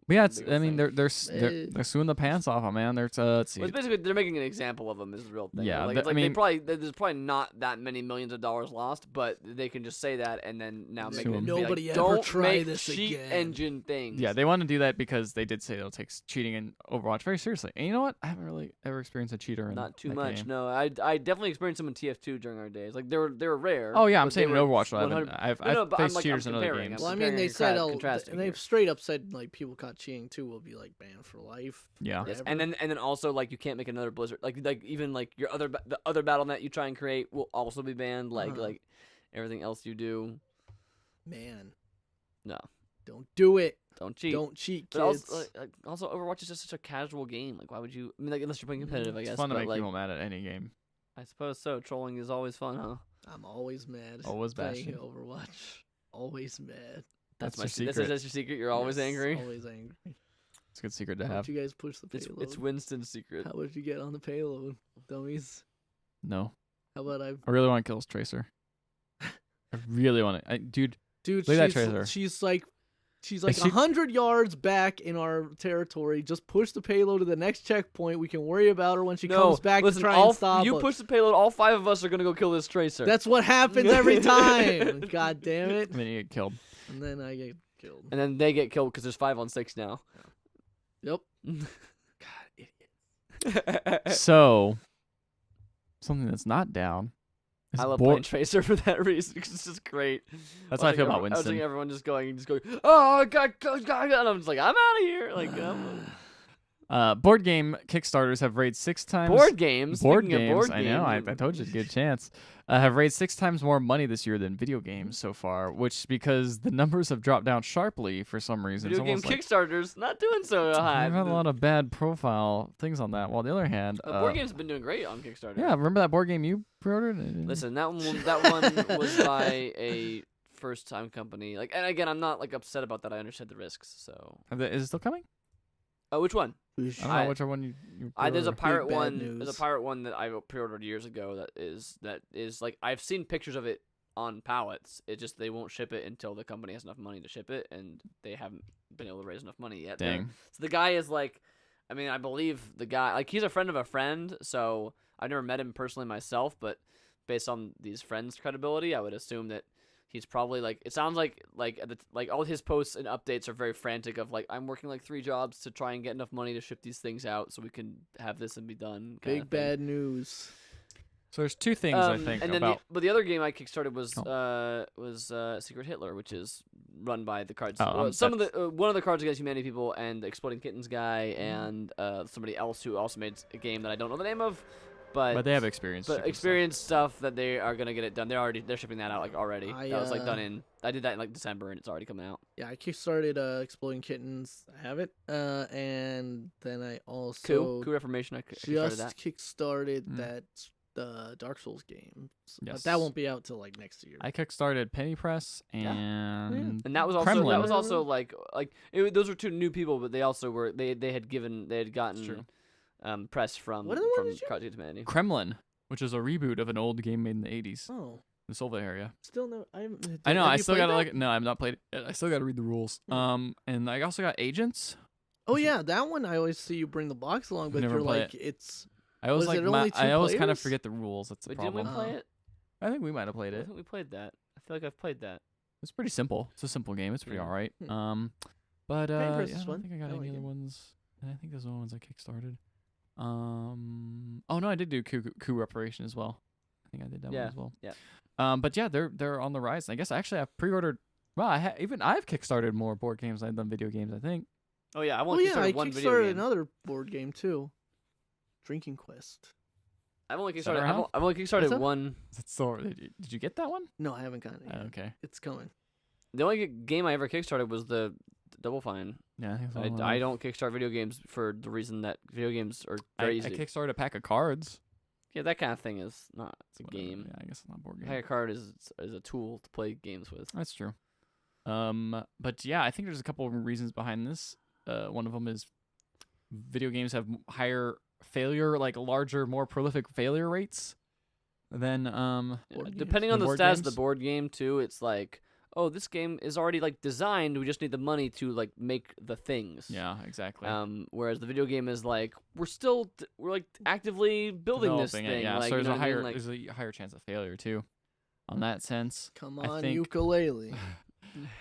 But yeah, it's. bigger I mean, thing. they're suing the pants off him, man. Let's see. Well, it's basically they're making an example of him is the real thing. Yeah, like, it's I like they mean- probably there's probably not that many millions of dollars lost, but they can just say that and then now make Sue it him. be like, Nobody ever don't try make this cheat again. engine things. Yeah, they want to do that because they did say they'll take cheating in Overwatch very seriously. And you know what? I haven't really ever experienced a cheater in Not too that much. game. No, I definitely experienced them in TF2 during our days. Like they were rare. Oh yeah, I'm but saying they in were Overwatch. Though, 100 I've No, but I'm, faced like, cheaters I'm in other comparing. games. Well, I comparing mean, they and said contrasting they've here. straight up said like people caught cheating too will be like banned for life. Yeah. Yes, forever. and then also like you can't make another Blizzard like even like your the other BattleNet you try and create will also be banned like everything else you do. Man, No, don't do it. don't cheat. Don't cheat, But kids. also Overwatch is just such a casual game. Like why would you? I mean, like unless you're playing competitive, I It's guess. fun to but make like people mad at any game. I suppose so. Trolling is always fun, huh? I'm always mad. Always playing bashing. Overwatch. Always mad. That's my your secret. secret. That's your secret. You're always Yes, angry. Always angry. It's a good secret to How'd have. you guys push the It's payload? it's Winston's secret. How would you get on the payload, dummies? No, How about I really want to kill this Tracer. I really want it, dude. Dude, Look at that she's, Tracer. she's like Is 100 yards back in our territory. Just push the payload to the next checkpoint. We can worry about her when she comes back listen, to try all and stop you us. push the payload. All 5 of us are gonna go kill this Tracer. That's what happens every time. God damn it. And then you get killed. And then I get killed. and then they get killed because there's 5 on 6 now. Yep. God, idiot. So, something that's not down. Is I love board- playing Tracer for that reason because it's just great. That's how I feel about I was Winston. everyone just going, oh God, and I'm just like, I'm out of here. Like, Board game Kickstarters have raised 6 times. board games. Board speaking games. Of board I know. I games, told you to get a chance. Have raised 6 times more money this year than video games so far, which because the numbers have dropped down sharply for some reason. video It's game almost Kickstarters not doing so high. I've had a lot of bad profile things on that. While on the other hand, board games have been doing great on Kickstarter. yeah, remember that board game you pre-ordered? Listen, that one was by a first-time company. Like, and again, I'm not like upset about that. I understand the risks. So, Is it still coming? which one? I don't know I- which one you There's a pre-ordered. pirate bad one. news. There's a pirate one that I pre-ordered years ago. That is like I've seen pictures of it on pallets. It just they won't ship it until the company has enough money to ship it, and they haven't been able to raise enough money yet. Dang. So the guy is like, I mean, I believe the guy like he's a friend of a friend. So I've never met him personally myself, but based on these friends' credibility, I would assume that he's probably like. It sounds like all his posts and updates are very frantic. Of like, I'm working like 3 jobs to try and get enough money to ship these things out so we can have this and be done. kinda Big thing. bad news. So there's 2 things I think and then about. but the other game I kickstarted Oh. was Secret Hitler, which is run by the cards. Oh, some of the one of the Cards Against Humanity people and the Exploding Kittens guy and somebody else who also made a game that I don't know the name of, But they have experience. but shipping experience stuff that they are gonna get it done. They're shipping that out like already. I, That was like done in. I did that in like December and it's already coming out. Yeah, I kickstarted Exploding Kittens. I have it. And then I also Coup Reformation. I kickstarted just that. kickstarted Mm. that Dark Souls game. But Yes. that won't be out till like next year. I kickstarted Penny Press and And that was also Kremlin. like those were 2 new people, but they also were they had gotten true. press from What other one from did you- Cards Against Humanity. Kremlin, which is a reboot of an old game made in the 80s, Oh, the Silva area. still no. I haven't. I know. have I you still played gotta that? No, I've not played it yet. I still gotta read the rules. Hmm. And I also got Agents. Oh yeah, that one. I always see you bring the box along, but Never you're play like it's. I always Was like it only 2 I always kind of players? forget the rules. That's the Wait, didn't we problem. play it? I think we might have played I it. think we played that. I feel like I've played that. It's pretty simple. It's a simple game. It's pretty Yeah. alright. Hmm. But Penny yeah, Press I is don't fun. think I got I any like other it. ones. And I think those are the ones I kickstarted. Oh no, I did do coup reparation as well. I think I did that one Yeah, as well. yeah. But yeah, they're on the rise. And I guess actually I've pre-ordered. Well, I've kickstarted more board games than I've done video games. I think. Oh yeah, I Oh want yeah, I kickstarted one video kickstarted game. another board game too. Drinking Quest. I've only Is that kickstarted. around? I've only What's kickstarted that? one. Is it still? Did you get that one? No, I haven't gotten it yet. Okay. It's coming. The only game I ever kickstarted was the Double Fine. Yeah, I think it's all I don't kickstart video games for the reason that video games are very I easy. kickstarted a pack of cards. Yeah, that kind of thing is not a Whatever. game. Yeah, I guess it's not a board game. Pack a card is a tool to play games with. That's true. But yeah, I think there's a couple of reasons behind this. One of them is video games have higher failure, like larger, more prolific failure rates than Yeah, Board games. depending on The the board stats of the games? board game too, it's like oh, this game is already like designed. We just need the money to like make the things. Yeah, exactly. Whereas the video game is like we're like actively building this Developing thing. it, yeah. Like, so you know what I mean? Like, there's a higher chance of failure too, on that sense. Come I on, think- ukulele.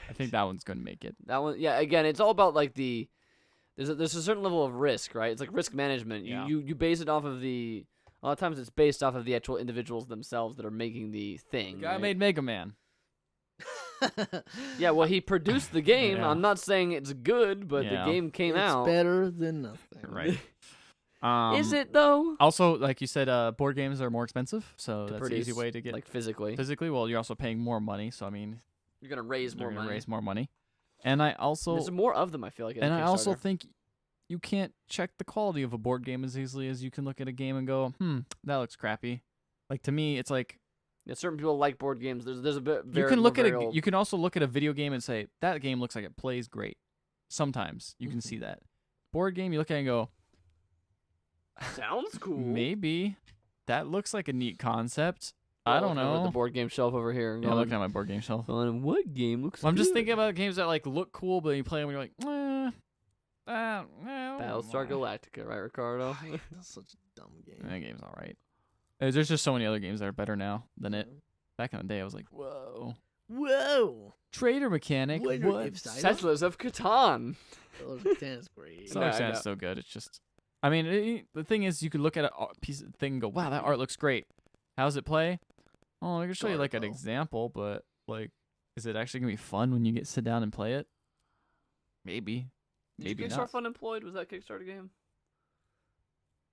I think that one's gonna make it. that one, yeah. Again, it's all about like there's a certain level of risk, right? It's like risk management. Yeah. You base it off of a lot of times it's based off of the actual individuals themselves that are making the thing. The guy right? made Mega Man. Yeah, well, he produced the game. Yeah. I'm not saying it's good, but Yeah. the game came It's out. better than nothing. Right. Is it though? Also, like you said, board games are more expensive, so To that's an easy produce, way to get like physically. physically. Well, you're also paying more money, so I mean, You're gonna raise they're more gonna money. raise more money. And I also There's more of them. I feel like. in and I also Kickstarter. think you can't check the quality of a board game as easily as you can look at a game and go, that looks crappy. Like to me, it's like yeah, certain people like board games. There's a bit. you can look at very you can also look at a video game and say that game looks like it plays great. Sometimes you can Mm-hmm. see that. Board game, you look at it and go, sounds cool. maybe that looks like a neat concept. I don't Looking over at know. the board game shelf over here. Yeah, looking at my board game shelf. Going, what game looks? I'm just good? thinking about games that like look cool, but you play them and you're like, Battlestar Galactica, right, Ricardo? That's such a dumb game. That game's all right. There's just so many other games that are better now than it. Back in the day, I was like, whoa. Whoa! Trader mechanic. What? What? If I don't- Settlers of Catan. That's great. Some No, I extent, know. it's so good. It's just, I mean, the thing is, you could look at a piece of thing and go, wow, that art looks great. How's it play? Oh, I can show you like an Garbo. example, but like, is it actually gonna be fun when you sit down and play it? Maybe. Did Maybe you Kickstarter not. Fun Employed? Was that a Kickstarter game?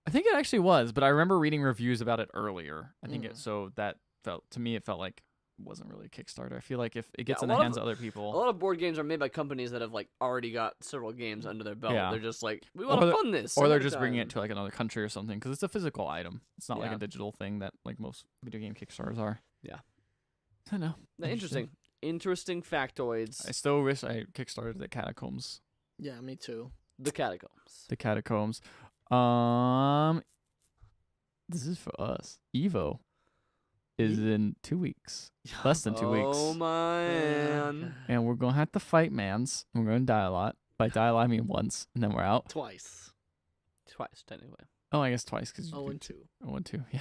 I think it actually was, but I remember reading reviews about it earlier. I think Mm. it so that felt to me it felt like it wasn't really a Kickstarter. I feel like if it gets a in the lot of- hands of other A people, lot of board games are made by companies that have like already got several games under their belt. Yeah. They're just like, we Or want to they're- fund this. or they're ahead of just bringing time. it to like another country or something because it's a physical item. It's not like Yeah. a digital thing that like most video game Kickstarters are. Yeah. I know. Interesting factoids. I still wish I kickstarted the Catacombs. Yeah, me too. The Catacombs. The Catacombs. This is for us. Evo is in 2 weeks. Less than 2 weeks. Oh man. And we're gonna have to fight mans. We're gonna die a lot. By die a lot, I mean once, and then we're out. Twice. Twice, technically. Oh, I guess twice because Oh, and 2. 2. Yeah.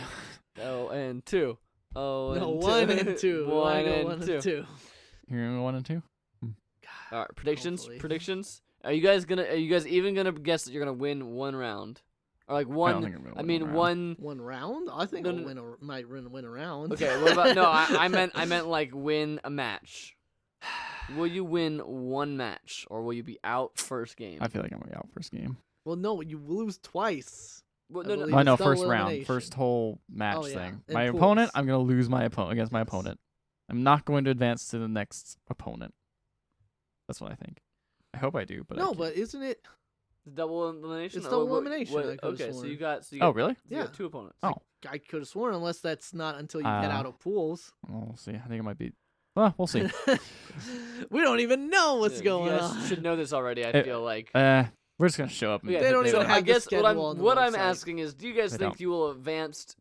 Oh, and 2. Oh, No, and 1 two. and 2. One I go and 1 two. and 2. You're gonna go 1 and 2. All right, predictions. Hopefully. Predictions. Are you guys even gonna guess that you're gonna win one round, or like I don't one? think I'm gonna I win mean one round. one. One round? I think No, I'll no, might win a round. Okay, what about no? I meant like win a match. Will you win one match, or will you be out first game? I feel like I'm gonna be out first game. Well, no, you lose twice. Well, I no, no, believe Well, it's no, double first round, elimination. first whole match Oh, yeah, thing. in My pools. opponent, I'm gonna lose my opponent against my Yes. opponent. I'm not going to advance to the next opponent. That's what I think. I hope I do, but I No, can't. but isn't it? double elimination. It's Oh, double what- elimination, what- I could've okay, so sworn. you got. Oh, really? You got Yeah. 2 opponents. Oh. I could have sworn, unless that's not until you get out of pools. Well, we'll see. I think it might be. Well, we'll see. We don't even know what's Yeah, going you guys on. should know this already. I Eh, feel like. We're just gonna show up. And Yeah, They don't so even I have the guess what schedule on the I'm website. asking is, do you guys They think don't. you will advance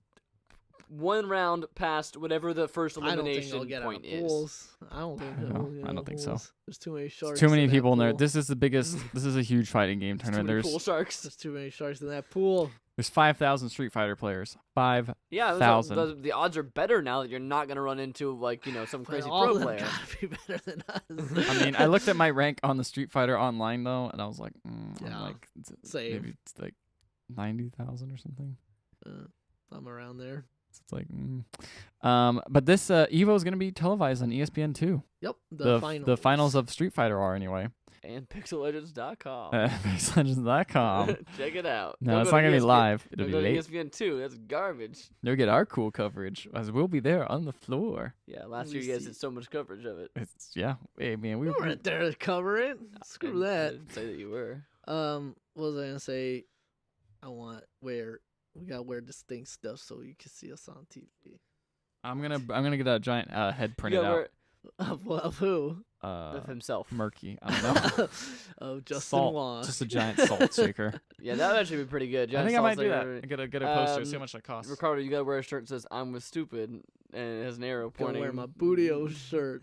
one round past whatever the first I don't think elimination they'll get out point of is? pools. I don't think. I don't they'll know. get I out don't of think so. pools. There's too many sharks. too many in that people in there. pool. This is the biggest. This is a huge fighting game There's too tournament. many There's pool sharks. There's too many sharks in that pool. there's 5,000 Street Fighter players. 5. Yeah, 1,000. the odds are better now that you're not gonna run into like some But crazy all pro of them player. gotta be better than us. I mean, I looked at my rank on the Street Fighter online though, and I was like, Yeah, I'm like, same. maybe it's like 90,000 or something. I'm around there. So it's like, but this Evo is gonna be televised on ESPN too. Yep. The finals of Street Fighter are anyway. And pixellegends.com. BaseLegends.com. Check it out. No, Don't it's go not to gonna be ESPN live. It'll Don't be go to late. ESPN 2. That's garbage. You'll get our cool coverage as we'll be there on the floor. Yeah, last Let year me you guys see. did so much coverage of it. It's hey man, We weren't there to cover it. Screw I that. didn't say that you were. What was I gonna say? We gotta wear distinct stuff so you can see us on TV. I'm gonna get a giant head printed Yeah, out. we're- Of who? of himself. Murky. I don't know. Of Justin Salt, Wong. just a giant salt shaker. Yeah, that would actually be pretty good. I think I Giant might do salsa. that. Get a poster. See how much that costs. Ricardo, you gotta wear a shirt that says "I'm with stupid" and it has an arrow Gonna pointing. wear my bootio shirt.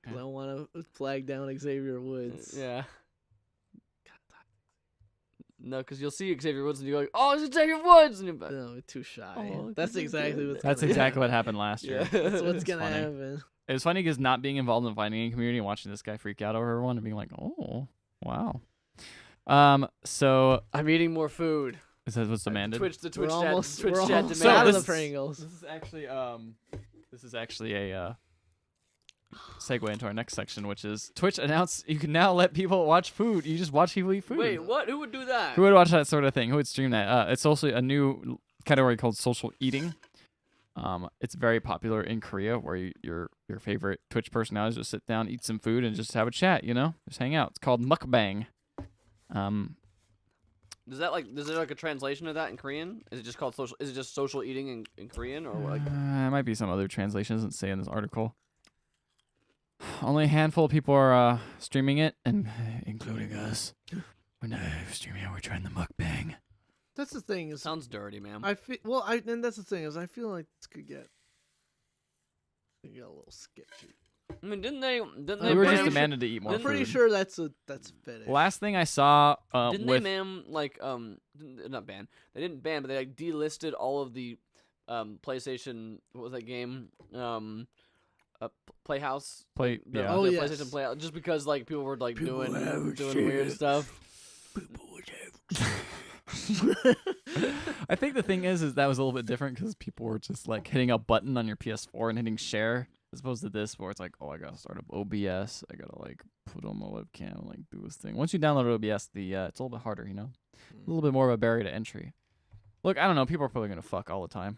'Cause I want to flag down Xavier Woods. Yeah. No, because you'll see Xavier Woods and you're like, oh, it's Xavier Woods! And you're like, No, too shy. Oh, That's exactly what's That's gonna exactly what happened last year. Yeah. That's what's It's gonna funny. happen. It was funny because not being involved in the fighting game community and watching this guy freak out over everyone and being like, oh, wow. So I'm eating more food. is that what's demanded? Twitch We're chat. almost, Twitch we're chat almost So out of this the is- Pringles. This is actually a segue into our next section, which is Twitch announced you can now let people watch food. You just watch people eat food. Wait, what? Who would do that? Who would watch that sort of thing? Who would stream that? It's also a new category called social eating. It's very popular in Korea, where your favorite Twitch personalities just sit down, eat some food, and just have a chat. Just hang out. It's called Muk-Bang. Is there like a translation of that in Korean? Is it just called social? Is it just social eating in Korean or like? It might be some other translation. It doesn't say in this article. Only a handful of people are streaming it, and including us. We're not streaming it. We're trying the mukbang. That's the thing is, Sounds dirty, man. I feel and that's the thing is, I feel like this could get a little sketchy. I mean, didn't they? We were just pretty demanded to eat more I'm pretty food. sure that's a fetish. Last thing I saw Didn't with they not ban? They didn't ban, but they like delisted all of the PlayStation. What was that game? Playhouse. play, The, yeah. Oh, the yes. PlayStation Playhouse, just because like people were like People doing have weird shit. stuff. I think the thing is that was a little bit different because people were just like hitting a button on your PS4 and hitting share, as opposed to this where it's like, oh, I gotta start up OBS, I gotta like put on my webcam and like do this thing. Once you download OBS, it's a little bit harder, a little bit more of a barrier to entry. Look, I don't know, people are probably gonna fuck all the time.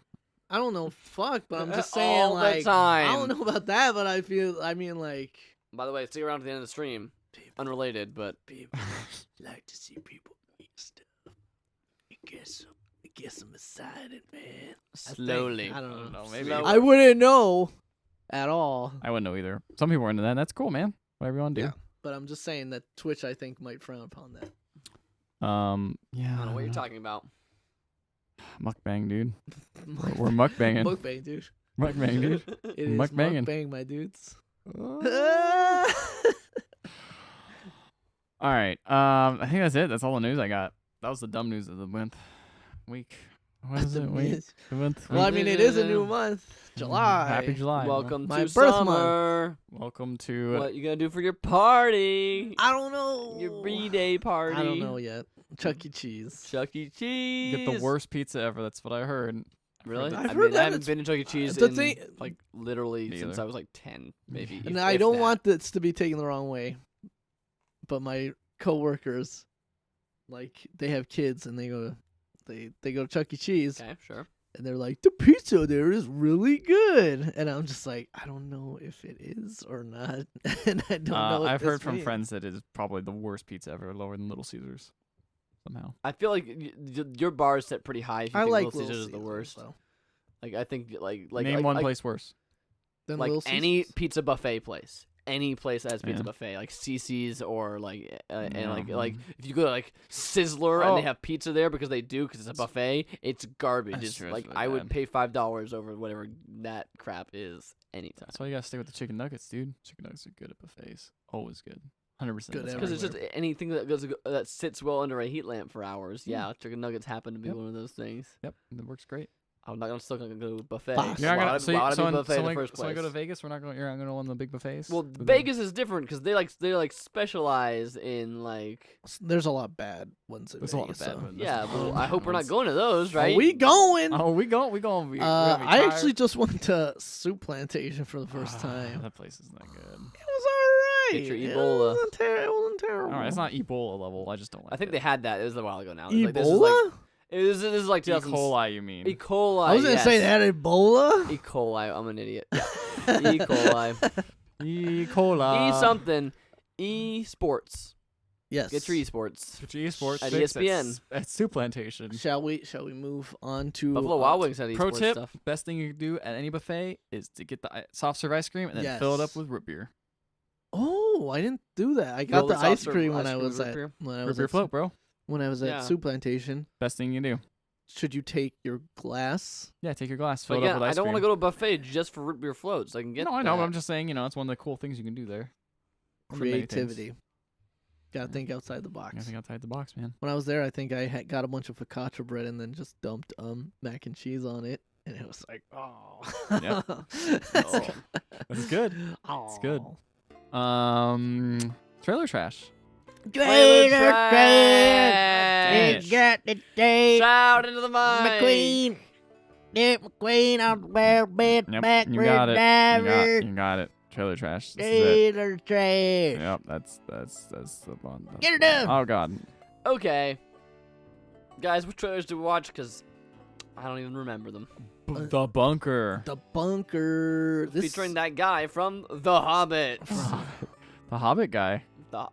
I don't know, fuck, but I'm just saying, All the like, time. I don't know about that, but I mean, like, By the way, stick around to the end of the stream. Unrelated, but people like to see people eat stuff. It gets them excited, man. slowly. I don't know. maybe. Slow. I wouldn't know at all. I wouldn't know either. Some people are into that. And that's cool, man. Whatever you want to do. Yeah. But I'm just saying that Twitch, I think, might frown upon that. Yeah. I don't know what you're talking about. Mukbang, dude. We're mukbanging. Mukbang, dude. Mukbang, dude. It is Mukbanging. mukbang, my dudes. All right. I think that's it. That's all the news I got. That was the dumb news of the week. What is it? Week? The month. Well, I week? mean, it is a new month, July. Happy July. Welcome My to birth summer. Welcome to. What you gonna do for your party? I don't know. Your B-Day party. I don't know yet. Chuck E. Cheese. Chuck E. Cheese. Get the worst pizza ever. That's what I heard. Really? I've I heard mean, that I haven't it's- been to Chuck E. Cheese the in thing- like literally Me since either. I was like 10, maybe. And if- I if don't that. want this to be taken the wrong way, but my coworkers, like, they have kids and they go to Chuck E. Cheese Okay, sure. and they're like, the pizza there is really good, and I'm just like, I don't know if it is or not, and I don't know. What I've this heard from means. friends that it is probably the worst pizza ever, lower than Little Caesars. Somehow. I feel like your bar is set pretty high. If you I think like Little Caesars is the worst. So. Like I think like Name one place worse. Then like Little any Caesars. pizza buffet place. Any place that has pizza Yeah. buffet, like CC's or like and Yeah. like if you go to like Sizzler and Oh. they have pizza there because they do because it's a buffet, it's garbage. That's It's true, it's like really I would bad. pay $5 over whatever that crap is anytime. That's why you gotta stick with the chicken nuggets, dude. Chicken nuggets are good at buffets. Always good. 100%. Good that's Because how it's I just work. anything that sits well under a heat lamp for hours. Yeah, chicken nuggets happen to be Yep. one of those things. Yep, it works great. I'm not still gonna go to buffet. Fuck. You're not Why gonna. would- So, why you, would I so, do when, buffet so, in the when, first so when I go to place? Vegas, we're not going. You're not going to one of the big buffets. Well, with Vegas is different because they specialize in like. There's a lot bad ones in There's a lot of Vegas, bad so. ones. Yeah, There's well, some I hope we're not ones. going to those, right? Are we going? Oh, we going. We going. I actually just went to Soup Plantation for the first time. That place is not good. It was alright. Get your It Ebola. wasn't terrible. All right, it's not Ebola level. I just don't like. I think it. they had that. It was a while ago now. It was like, Ebola? this is like E. 2000. coli. You mean? E. coli. I was gonna say yes. that Ebola. E. coli. I'm an idiot. Yeah. E. coli. E. coli. E. something. E. sports. Yes. Get your esports. Get your esports At fix ESPN. at Soup Plantation. Shall we move on to Buffalo Wild Wings had esports Pro tip: stuff. best thing you can do at any buffet is to get the soft serve ice cream and then fill it up Yes. with root beer. Oh, I didn't do that. I got Fill the the soft ice serve cream ice when I cream was with at beer? when I Root was beer at float, bro. when I was at Yeah. Soup Plantation. Best thing you can do. should you take your glass? Yeah, take your glass, But fill it up again, with ice I don't cream. want to go to a buffet just for root beer floats. I can get No, I know, but that. I'm just saying, it's one of the cool things you can do there. For many things. Creativity. Gotta Yeah. think outside the box. I think outside the box, man. When I was there, I think I got a bunch of focaccia bread and then just dumped mac and cheese on it, and it was like, oh, Yep. That's That's good. oh. good. Trailer trash. Trailer It trash. got the day. Shout into the mic. McQueen. Dick McQueen on the well bed Yep, back you with got it. diver. You got it. Trailer trash. This is it. Trailer trash. Yep, that's the one. Get it done. Oh god. Okay. Guys, what trailers did we watch? Because I don't even remember them. The bunker. The bunker. This Featuring that guy from The Hobbit. The Hobbit guy.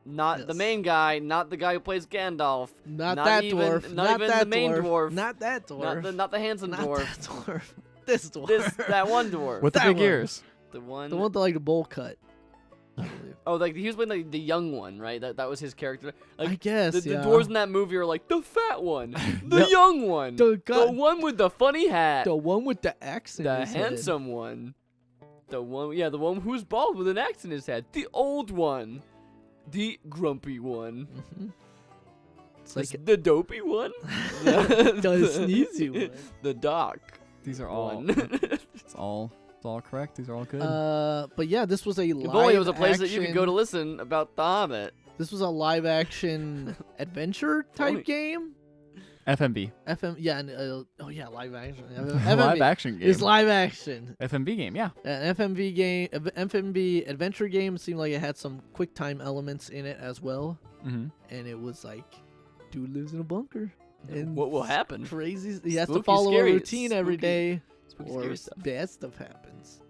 Not the Yes. main guy, not the guy who plays Gandalf. not not that even- dwarf. not even that the main dwarf. Not that dwarf. Not the handsome Not dwarf. that dwarf. This dwarf. That one dwarf. With the That big one. ears. The one. the one with like the bowl cut. I believe. Oh, like he was playing the young one, right? That was his character. Like I guess. the yeah. dwarves in that movie are like the fat one, the Yep. young one, The the guy- one with the funny hat, The one with the axe in the his head. handsome one, the one who's bald with an axe in his head, the old one, the grumpy one, Mhm. It's like the dopey one, the sneezy one. the doc These are all. one. It's all correct. These are all good. But yeah, this was a If live only it was a place that you could action- go to listen about The Hobbit. This was a live action adventure type Only- game. FMV. Yeah, and, oh yeah, live action. Live action game. It's live action. FMV game. Yeah. An FMV game, FMV adventure game seemed like it had some quick time elements in it as well, Mm-hmm. and it was like, dude lives in a bunker. And What will happen? Crazy. He has to Spooky, follow scary- a routine every spooky- day, Spooky, or scary stuff. bad stuff happens.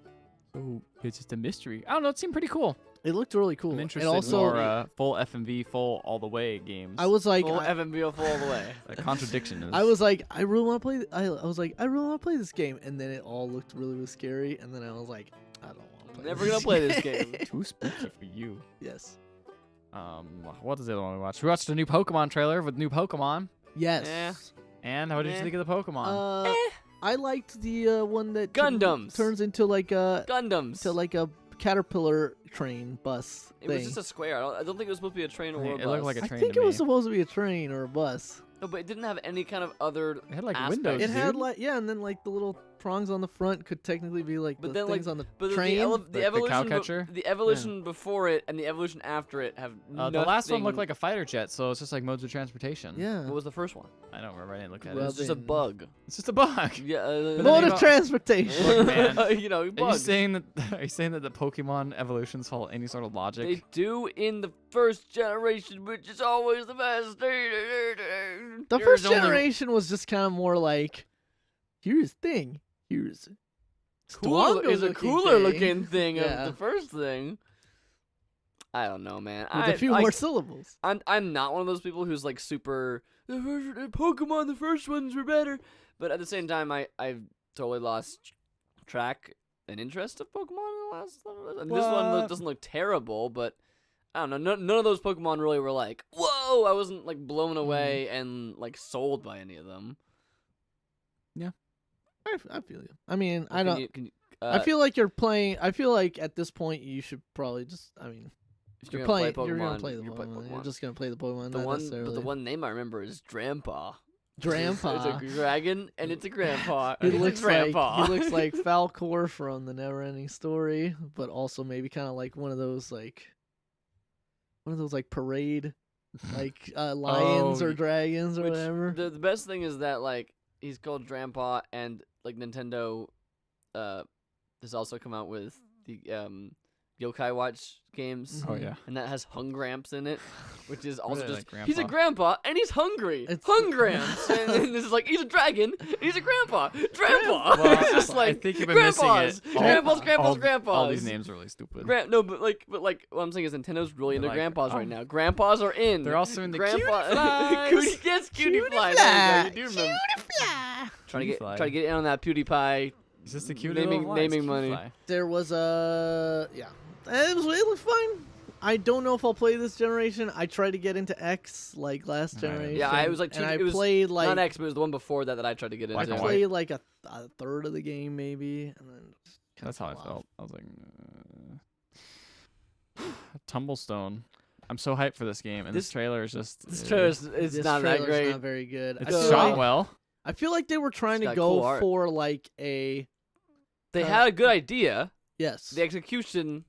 So it's just a mystery. I don't know. It seemed pretty cool. It looked really cool. I'm interested and also, in more full FMV, full all the way games. I was like, Full FMV full all the way. A contradiction is. I was like, I really want to play. I was like, I really want to play this game, and then it all looked really, really scary, and then I was like, I don't want to play. Never gonna play this game. too spooky for you. Yes. What is the other one we watched? We watched a new Pokemon trailer with new Pokemon. Yes. Yeah. And what did you think of the Pokemon? I liked the one that Gundams. turns into like a Gundams. caterpillar train bus It thing. was just a square. I don't think it was supposed to be a train or a It bus. looked like a I train think to it was me. supposed to be a train or a bus. No, but it didn't have any kind of other. It had like aspect. windows. It had dude. like and then like the little prongs on the front could technically be like But the then, like, things on the But train. the the evolution, cowcatcher? the evolution before it and the evolution after it have The last one looked nothing- like a fighter jet, so it's just like modes of transportation. yeah. What was the first one? I don't remember. I didn't look at It was it. just a Robin. bug. It's just a bug. Yeah. But then Mode you of got- transportation. Look, man. you know, Are you bugs. saying that? Are you saying that the Pokemon evolutions follow any sort of logic? They do in the first generation, which is always the best. The first generation was just kind of more like, here's thing, here's Cooler is a cooler looking thing Yeah. of the first thing. I don't know, man. with a few more syllables. I'm not one of those people who's like super Pokemon. The first ones were better, but at the same time, I've totally lost track and interest of Pokemon in the last. I mean, this one What? doesn't look terrible, but I don't know. None of those Pokemon really were like, whoa! I wasn't like blown away and like sold by any of them. I feel you. I mean, I Can don't. you- can you- I feel like you're playing. I feel like at this point you should probably just. I mean, if you're gonna playing. play Pokemon, You're gonna play the you play Pokemon. You're just gonna play the Pokemon. the not one, necessarily. but the one name I remember is Drampa. Grandpa. It's a dragon and it's a grandpa. He It's a looks grandpa. like he looks like Falcor from the Neverending Story, but also maybe kind of like one of those like parade like lions Oh, or dragons or Which, whatever. The best thing is that like he's called Grandpa, and like Nintendo has also come out with the Yokai Watch games. Oh yeah. And that has Hungramps in it, which is also Really just like he's a grandpa and he's hungry. It's- Hungramps, and this is like he's a dragon and he's a grandpa. Grandpa. Well, It's just I like think you've been missing grandpas, it. grandpas. All these names are really stupid. No, but like what I'm saying is Nintendo's really into They're like, grandpas oh. right now. Grandpas are in. They're also in the Grandpa. cutie flies. Yes, cutie Cutie flies. fly. There you go, you do remember. Trying Cutie fly. to get in on that PewDiePie. It's just a cute naming- little flies, naming cute money. fly. There was a it looked fine. I don't know if I'll play this generation. I tried to get into X like last Right. generation. Yeah, it was like and I it was played like not X, but it was the one before that I tried to get Black into. and I white. played like a third of the game maybe, and then kinda That's how I fell off. felt. I was like, Tumblestone. I'm so hyped for this game, and this trailer is just. This trailer is This not that trailer's great. Not very good. It's I feel shot like, well. I feel like they were trying It's to got cool go art. for like a They had a good idea. yes, The execution,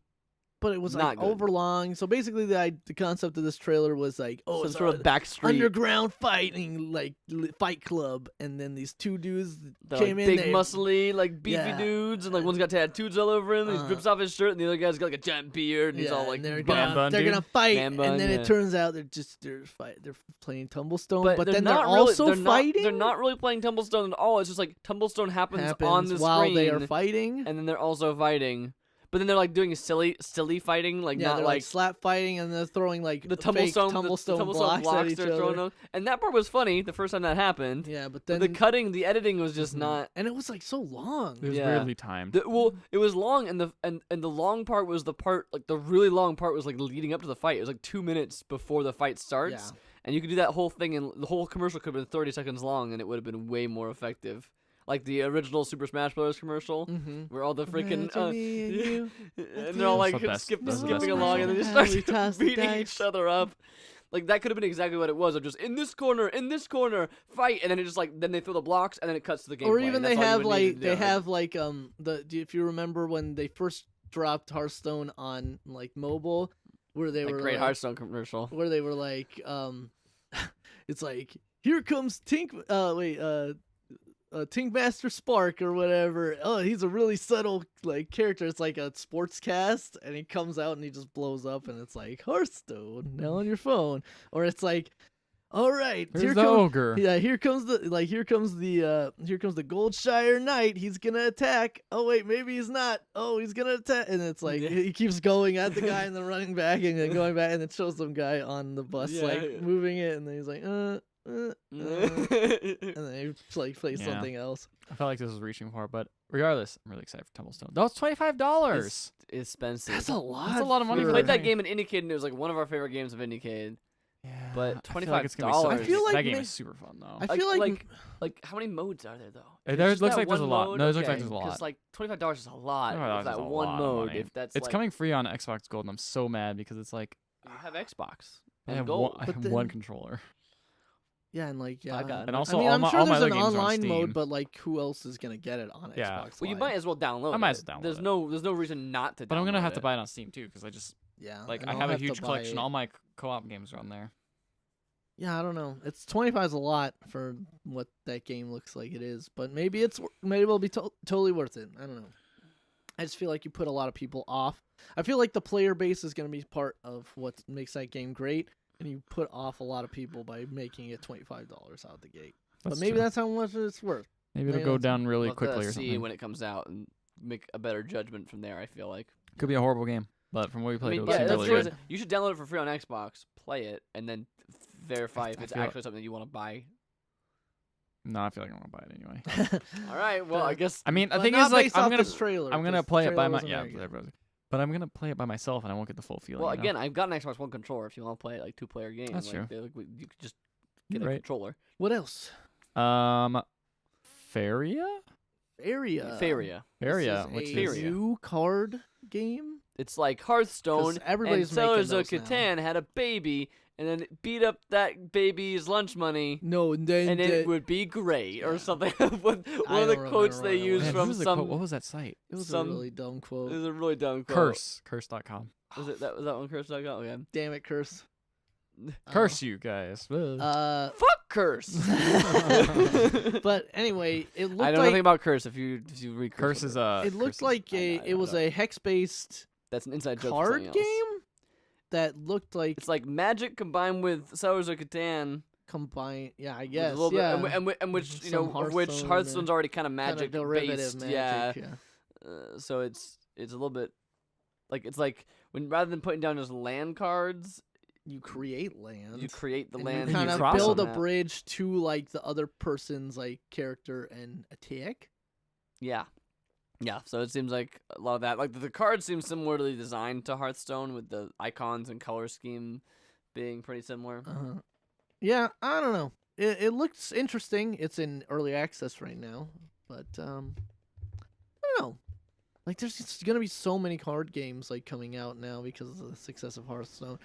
but it was not like good. overlong. So basically, the concept of this trailer was like, oh, some it's sort of backstreet. underground fighting like fight club, and then these two dudes They're came like in. big, they, muscly, like beefy Yeah. dudes, and like one's got tattoos all over him. And he rips off his shirt, and the other guy's got like a giant beard, and he's all like and they're buff. Man gonna bun, they're dude. gonna fight, Man bun, and then yeah. it turns out they're playing Tumblestone, But, but they're then not they're really, also they're fighting. Not, they're not really playing Tumblestone at all. It's just like Tumblestone happens on the while screen, they are fighting. and then they're also fighting. But then they're like doing silly fighting, like Yeah, not they're like slap fighting, and they're throwing like the fake Tumblestone, Tumblestone the Tumblestone blocks at each they're throwing other. them. And that part was funny the first time that happened. Yeah, but But then the cutting, the editing was just Mhm. not. and it was like so long. It was Yeah. weirdly timed. Well, it was long, and the long part was the part, like the really long part was like leading up to the fight. It was like 2 minutes before the fight starts, Yeah. and you could do that whole thing, and the whole commercial could have been 30 seconds long, and it would have been way more effective. Like the original Super Smash Bros. Commercial, Mm-hmm. where all the freaking you. and they're all like That's the best- that's the best skipping along, and they just commercial. start We toss the beating dice. each other up. Like that could have been exactly what it was. Of just in this corner, fight, and then it just like then they throw the blocks, and then it cuts to the gameplay. Or even and they that's all you have would need like to they do. have like if you remember when they first dropped Hearthstone on like mobile, where they like were great like, Hearthstone commercial. where they were like it's like here comes Tinkmaster Spark or whatever. Oh, he's a really subtle like character. It's like a sports cast, and he comes out and he just blows up, and it's like Hearthstone now on your phone. Or it's like, all right, Here's here the comes ogre. here comes the Goldshire Knight. He's gonna attack. Oh wait, maybe he's not. Oh, he's gonna attack, and it's like Yeah. he keeps going at the guy and then running back and then going back, and it shows some guy on the bus Yeah, like yeah. moving it, and then he's like and then he like plays Yeah. something else. I felt like this was reaching for it, but regardless, I'm really excited for Tumblestone. That was $25. It's expensive. That's a lot. That's a lot of money We for played a that game. game in Indiecade, and it was like one of our favorite games of Indiecade. Yeah, But I feel like it's gonna be $25. so- I feel like that game may- is super fun though. I feel like how many modes are there though? There Just looks that like there's one a lot. mode? No, it looks like Okay, there's a lot. Because like $25 is a lot $25 of that is a one lot of mode. money. If that's It's like, coming free on Xbox Gold, and I'm so mad because it's like you have Xbox. I and have Gold. one, I But have then- one controller. Yeah, and like I got it. And also, I mean, all I'm my, sure all my there's other an games are on online Steam. mode, but like, who else is gonna get it on Yeah. Xbox? Well, you Live? might as well download I might it. as well download There's it. no reason not to. But I'm gonna download have to it. buy it on Steam too, because I just Yeah, like and I I'll have a to huge buy collection. it. All my co-op games are on there. Yeah, I don't know. It's 25 is a lot for what that game looks like it is, but maybe it'll be totally worth it. I don't know. I just feel like you put a lot of people off. I feel like the player base is going to be part of what makes that game great, and you put off a lot of people by making it $25 out the gate. But maybe true. that's how much it's worth. Maybe it'll maybe go that's- down really We'll have to quickly or see something. when it comes out and make a better judgment from there. I feel like. Could be a horrible game, but from what we I played, mean, it yeah, seemed that's really true. good. You should download it for free on Xbox, play it, and then verify if I it's feel- actually something you want to buy. No, I feel like I'm gonna buy it anyway. All right. Well, I guess. I mean, the But thing not is, like, based I'm off gonna this trailer, I'm gonna 'cause play the it by trailer my wasn't very good. everybody. But I'm gonna play it by myself, and I won't get the full feeling. Well, you know? again, I've got an Xbox One controller. If you want to play it like 2-player game, That's like, true. You could just get a Right. controller. What else? Faeria. Faeria. Faeria. Faeria, This which is is a new card game. It's like Hearthstone, 'Cause everybody's and Sellers making of those now. Catan had a baby, and then it beat up that baby's lunch money, No, and then and it would be great or something. one one of the don't quotes remember they what it used Man, was. from who's the some. quote? What was that site? it was some- a really dumb It quote. was a really dumb quote. Curse.com. Was that one curse.com? Okay. Damn it, curse. Curse you guys. Fuck curse. But anyway, it looked I know like nothing about curse. If you read Curse is a. it looked Curse is- like I it was don't. a hex-based that's an inside joke. for card something else. game that looked like It's like Magic combined with Sellers of Catan. combined. Yeah, I with a guess. little bit- Yeah, and which you Some know, of which Hearthstone Hearthstone's already kind of kind of magic derivative based. magic. Yeah. So it's a little bit like it's like when rather than putting down just land cards, You create lands. you create the and land. You kind you of cross build a them. bridge to like the other person's like character and attack. Yeah. Yeah, so it seems like a lot of that. Like the card seems similarly designed to Hearthstone, with the icons and color scheme being pretty similar. Yeah, I don't know. It looks interesting. It's in early access right now, but I don't know. Like, there's just gonna be so many card games like coming out now because of the success of Hearthstone.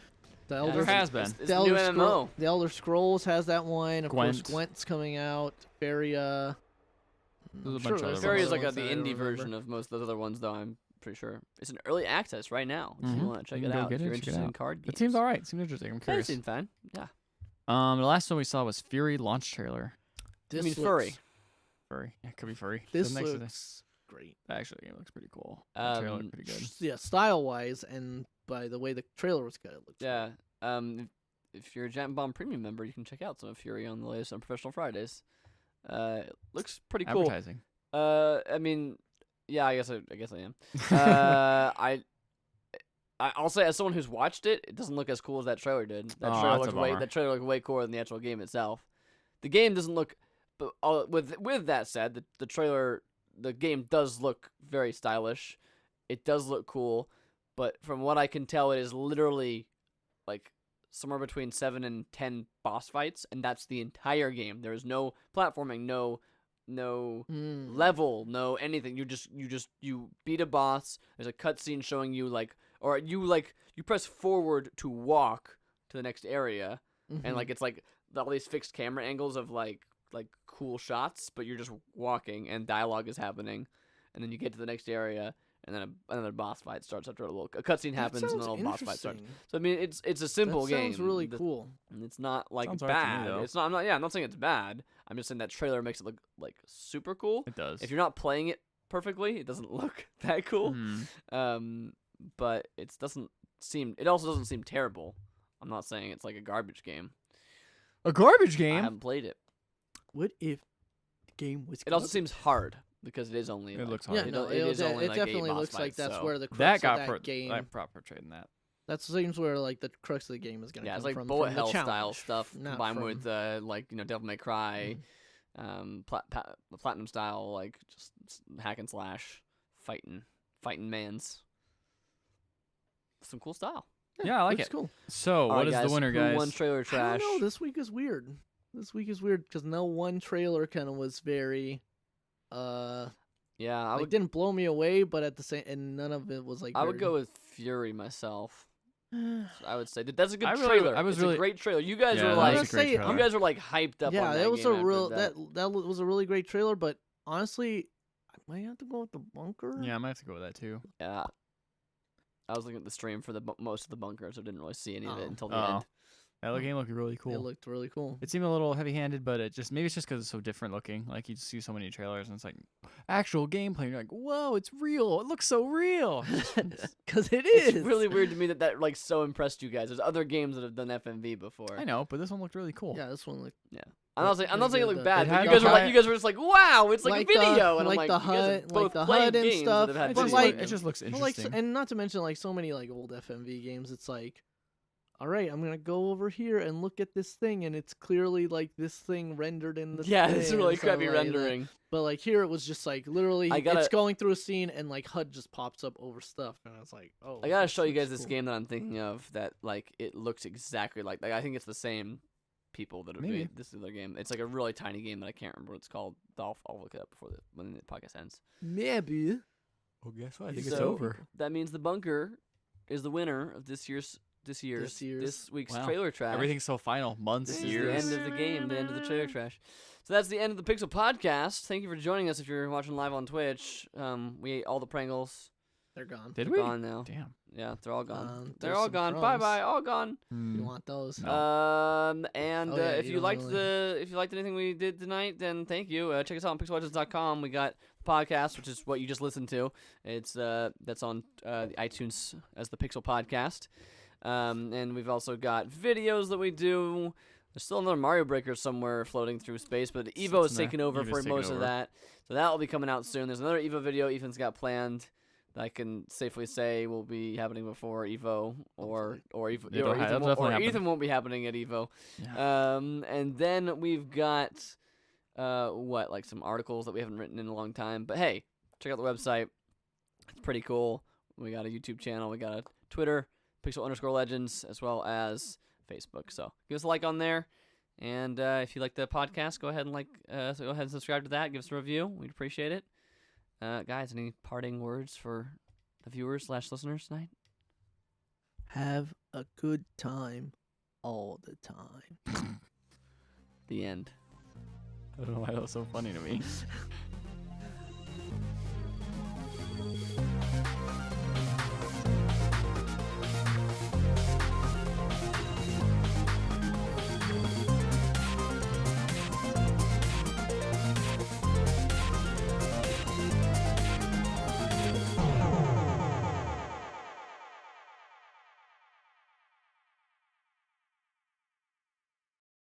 The Yeah, Elder there has been. It's the the Elder new MMO. The Elder Scrolls has that one. Of course, Gwent. Gwent's coming out. Faeria. There's a I'm bunch of there's other some Fairy ones. is like ones the that I don't indie remember. version of most of those other ones, though. I'm pretty sure it's in early access right now. If Mhm. you want to check You it can go out, get if it, you're check it interested in out. card games. It seems alright. Seems interesting. I'm Yeah, it curious. seemed fine. Yeah. The last one we saw was Furi launch trailer. This mean looks, Furry. Furry. Yeah, it could be furry. This The next looks great. actually, it looks pretty cool. The trailer looked pretty good. Yeah, style wise, and by the way the trailer was good, it looks Yeah. If you're a Giant Bomb Premium member, you can check out some of Fury on the latest on Professional Fridays. It looks pretty cool. Advertising. I mean, yeah, I guess I am. I'll say, as someone who's watched it, it doesn't look as cool as that trailer did. That Oh, trailer that's a bummer. that trailer looked way cooler than the actual game itself. The game doesn't look, but with that said, the game does look very stylish. It does look cool, but from what I can tell, it is literally like somewhere between 7 and 10 boss fights, and that's the entire game. There is no platforming, no level, no anything. You beat a boss. There's a cutscene showing you you press forward to walk to the next area, and like it's like all these fixed camera angles of like cool shots, but you're just walking and dialogue is happening, and then you get to the next area, and then another boss fight starts after a cutscene happens, and then a boss fight starts. So I mean, it's a simple game. Sounds really cool. And it's not like Sounds alright to me, bad. though. It's not. I'm not saying it's bad. I'm just saying that trailer makes it look like super cool. It does. If you're not playing it perfectly, it doesn't look that cool. Mhm. But it doesn't seem. It also doesn't seem terrible. I'm not saying it's like a garbage game. A garbage I game. haven't played it. What if the game was? It also garbage? seems hard because it is only. It like, looks Yeah, hard. no, it is only it like definitely 8 boss looks like fights, that's so- where the crux That of got that game. like proper trade in that. That seems where like the crux of the game is gonna Yeah, come it's like from. bullet from the hell style challenge, stuff not combined from- with Devil May Cry, platinum style, like just hack and slash, fighting mans. Some cool style. Yeah, I like looks it. Cool. So, All what right, is guys, the winner, who guys? won trailer I trash? don't know. This week is weird. This week is weird because no one trailer kind of was very, Yeah, I like would. didn't blow me away, but at the same, and none of it was like. I would very- go with Fury myself. I would say that's a good I really- trailer. I was It's really- a great trailer. You guys Yeah, were that like, was a great you trailer. you guys were like hyped up. Yeah, on that was a game after real that. that was a really great trailer. But honestly, I might have to go with the bunker. Yeah, I might have to go with that too. Yeah. I was looking at the stream for most of the bunkers. I didn't really see any of it Oh. until the Oh. end. That game looked really cool. It looked really cool. It seemed a little heavy-handed, but maybe it's just because it's so different looking. Like you see so many trailers, and it's like actual gameplay. And you're like, whoa, it's real. It looks so real. Because it is It's really weird to me that like so impressed you guys. There's other games that have done FMV before. I know, but this one looked really cool. Yeah, this one looked I'm not saying it Really looked good. bad, It but had you the guys were like high- you guys were just like, wow, it's like a video, and I'm like like, the you guys HUD, have like both the played HUD and games stuff. that have had It But just, video like- it just looks But like, interesting. and not to mention like so many like old FMV games. It's like, all right, I'm gonna go over here and look at this thing, and it's clearly like this thing rendered in the yeah, thing it's and really stuff crappy like that. rendering. But like here, it was just like literally, I gotta- it's going through a scene, and like HUD just pops up over stuff, and I was like, oh. I gotta this show you guys looks this cool. game that I'm thinking of. That like it looks exactly like I think it's the same people that have Maybe. made this other game. It's like a really tiny game that I can't remember what it's called. I'll look it up when the podcast ends. Maybe. Well, guess what? I think think it's it's So- over. That means the bunker is the winner of this week's Wow. trailer trash. Everything's so final. Months, This is years. the end of the game, the end of the trailer trash. So that's the end of the Pixel Podcast. Thank you for joining us if you're watching live on Twitch. We ate all the Pringles. They're gone. Did They're we? gone now. Damn. Yeah, they're all gone. They're there's all some gone. crumbs. Bye bye, all gone. You want those? No. And Oh, yeah, if you you don't liked really- if you liked anything we did tonight, then thank you. Check us out on pixellegends.com. We got the podcast, which is what you just listened to. It's that's on the iTunes as the Pixel Podcast. And we've also got videos that we do. There's still another Mario Breaker somewhere floating through space, but Evo is in there. taking over Evo's for taking most of over. that. So that will be coming out soon. There's another Evo video Ethan's got planned that I can safely say will be happening before Evo, or Evo, It'll definitely happen. Ethan won't be happening at Evo. Yeah. And then we've got like some articles that we haven't written in a long time. But hey, check out the website. It's pretty cool. We got a YouTube channel. We got a Twitter, Pixel_Legends, as well as Facebook. So give us a like on there. And if you like the podcast, go ahead and subscribe to that. Give us a review. We'd appreciate it. Guys, any parting words for the viewers/listeners tonight? Have a good time all the time. The end. I don't know why that was so funny to me.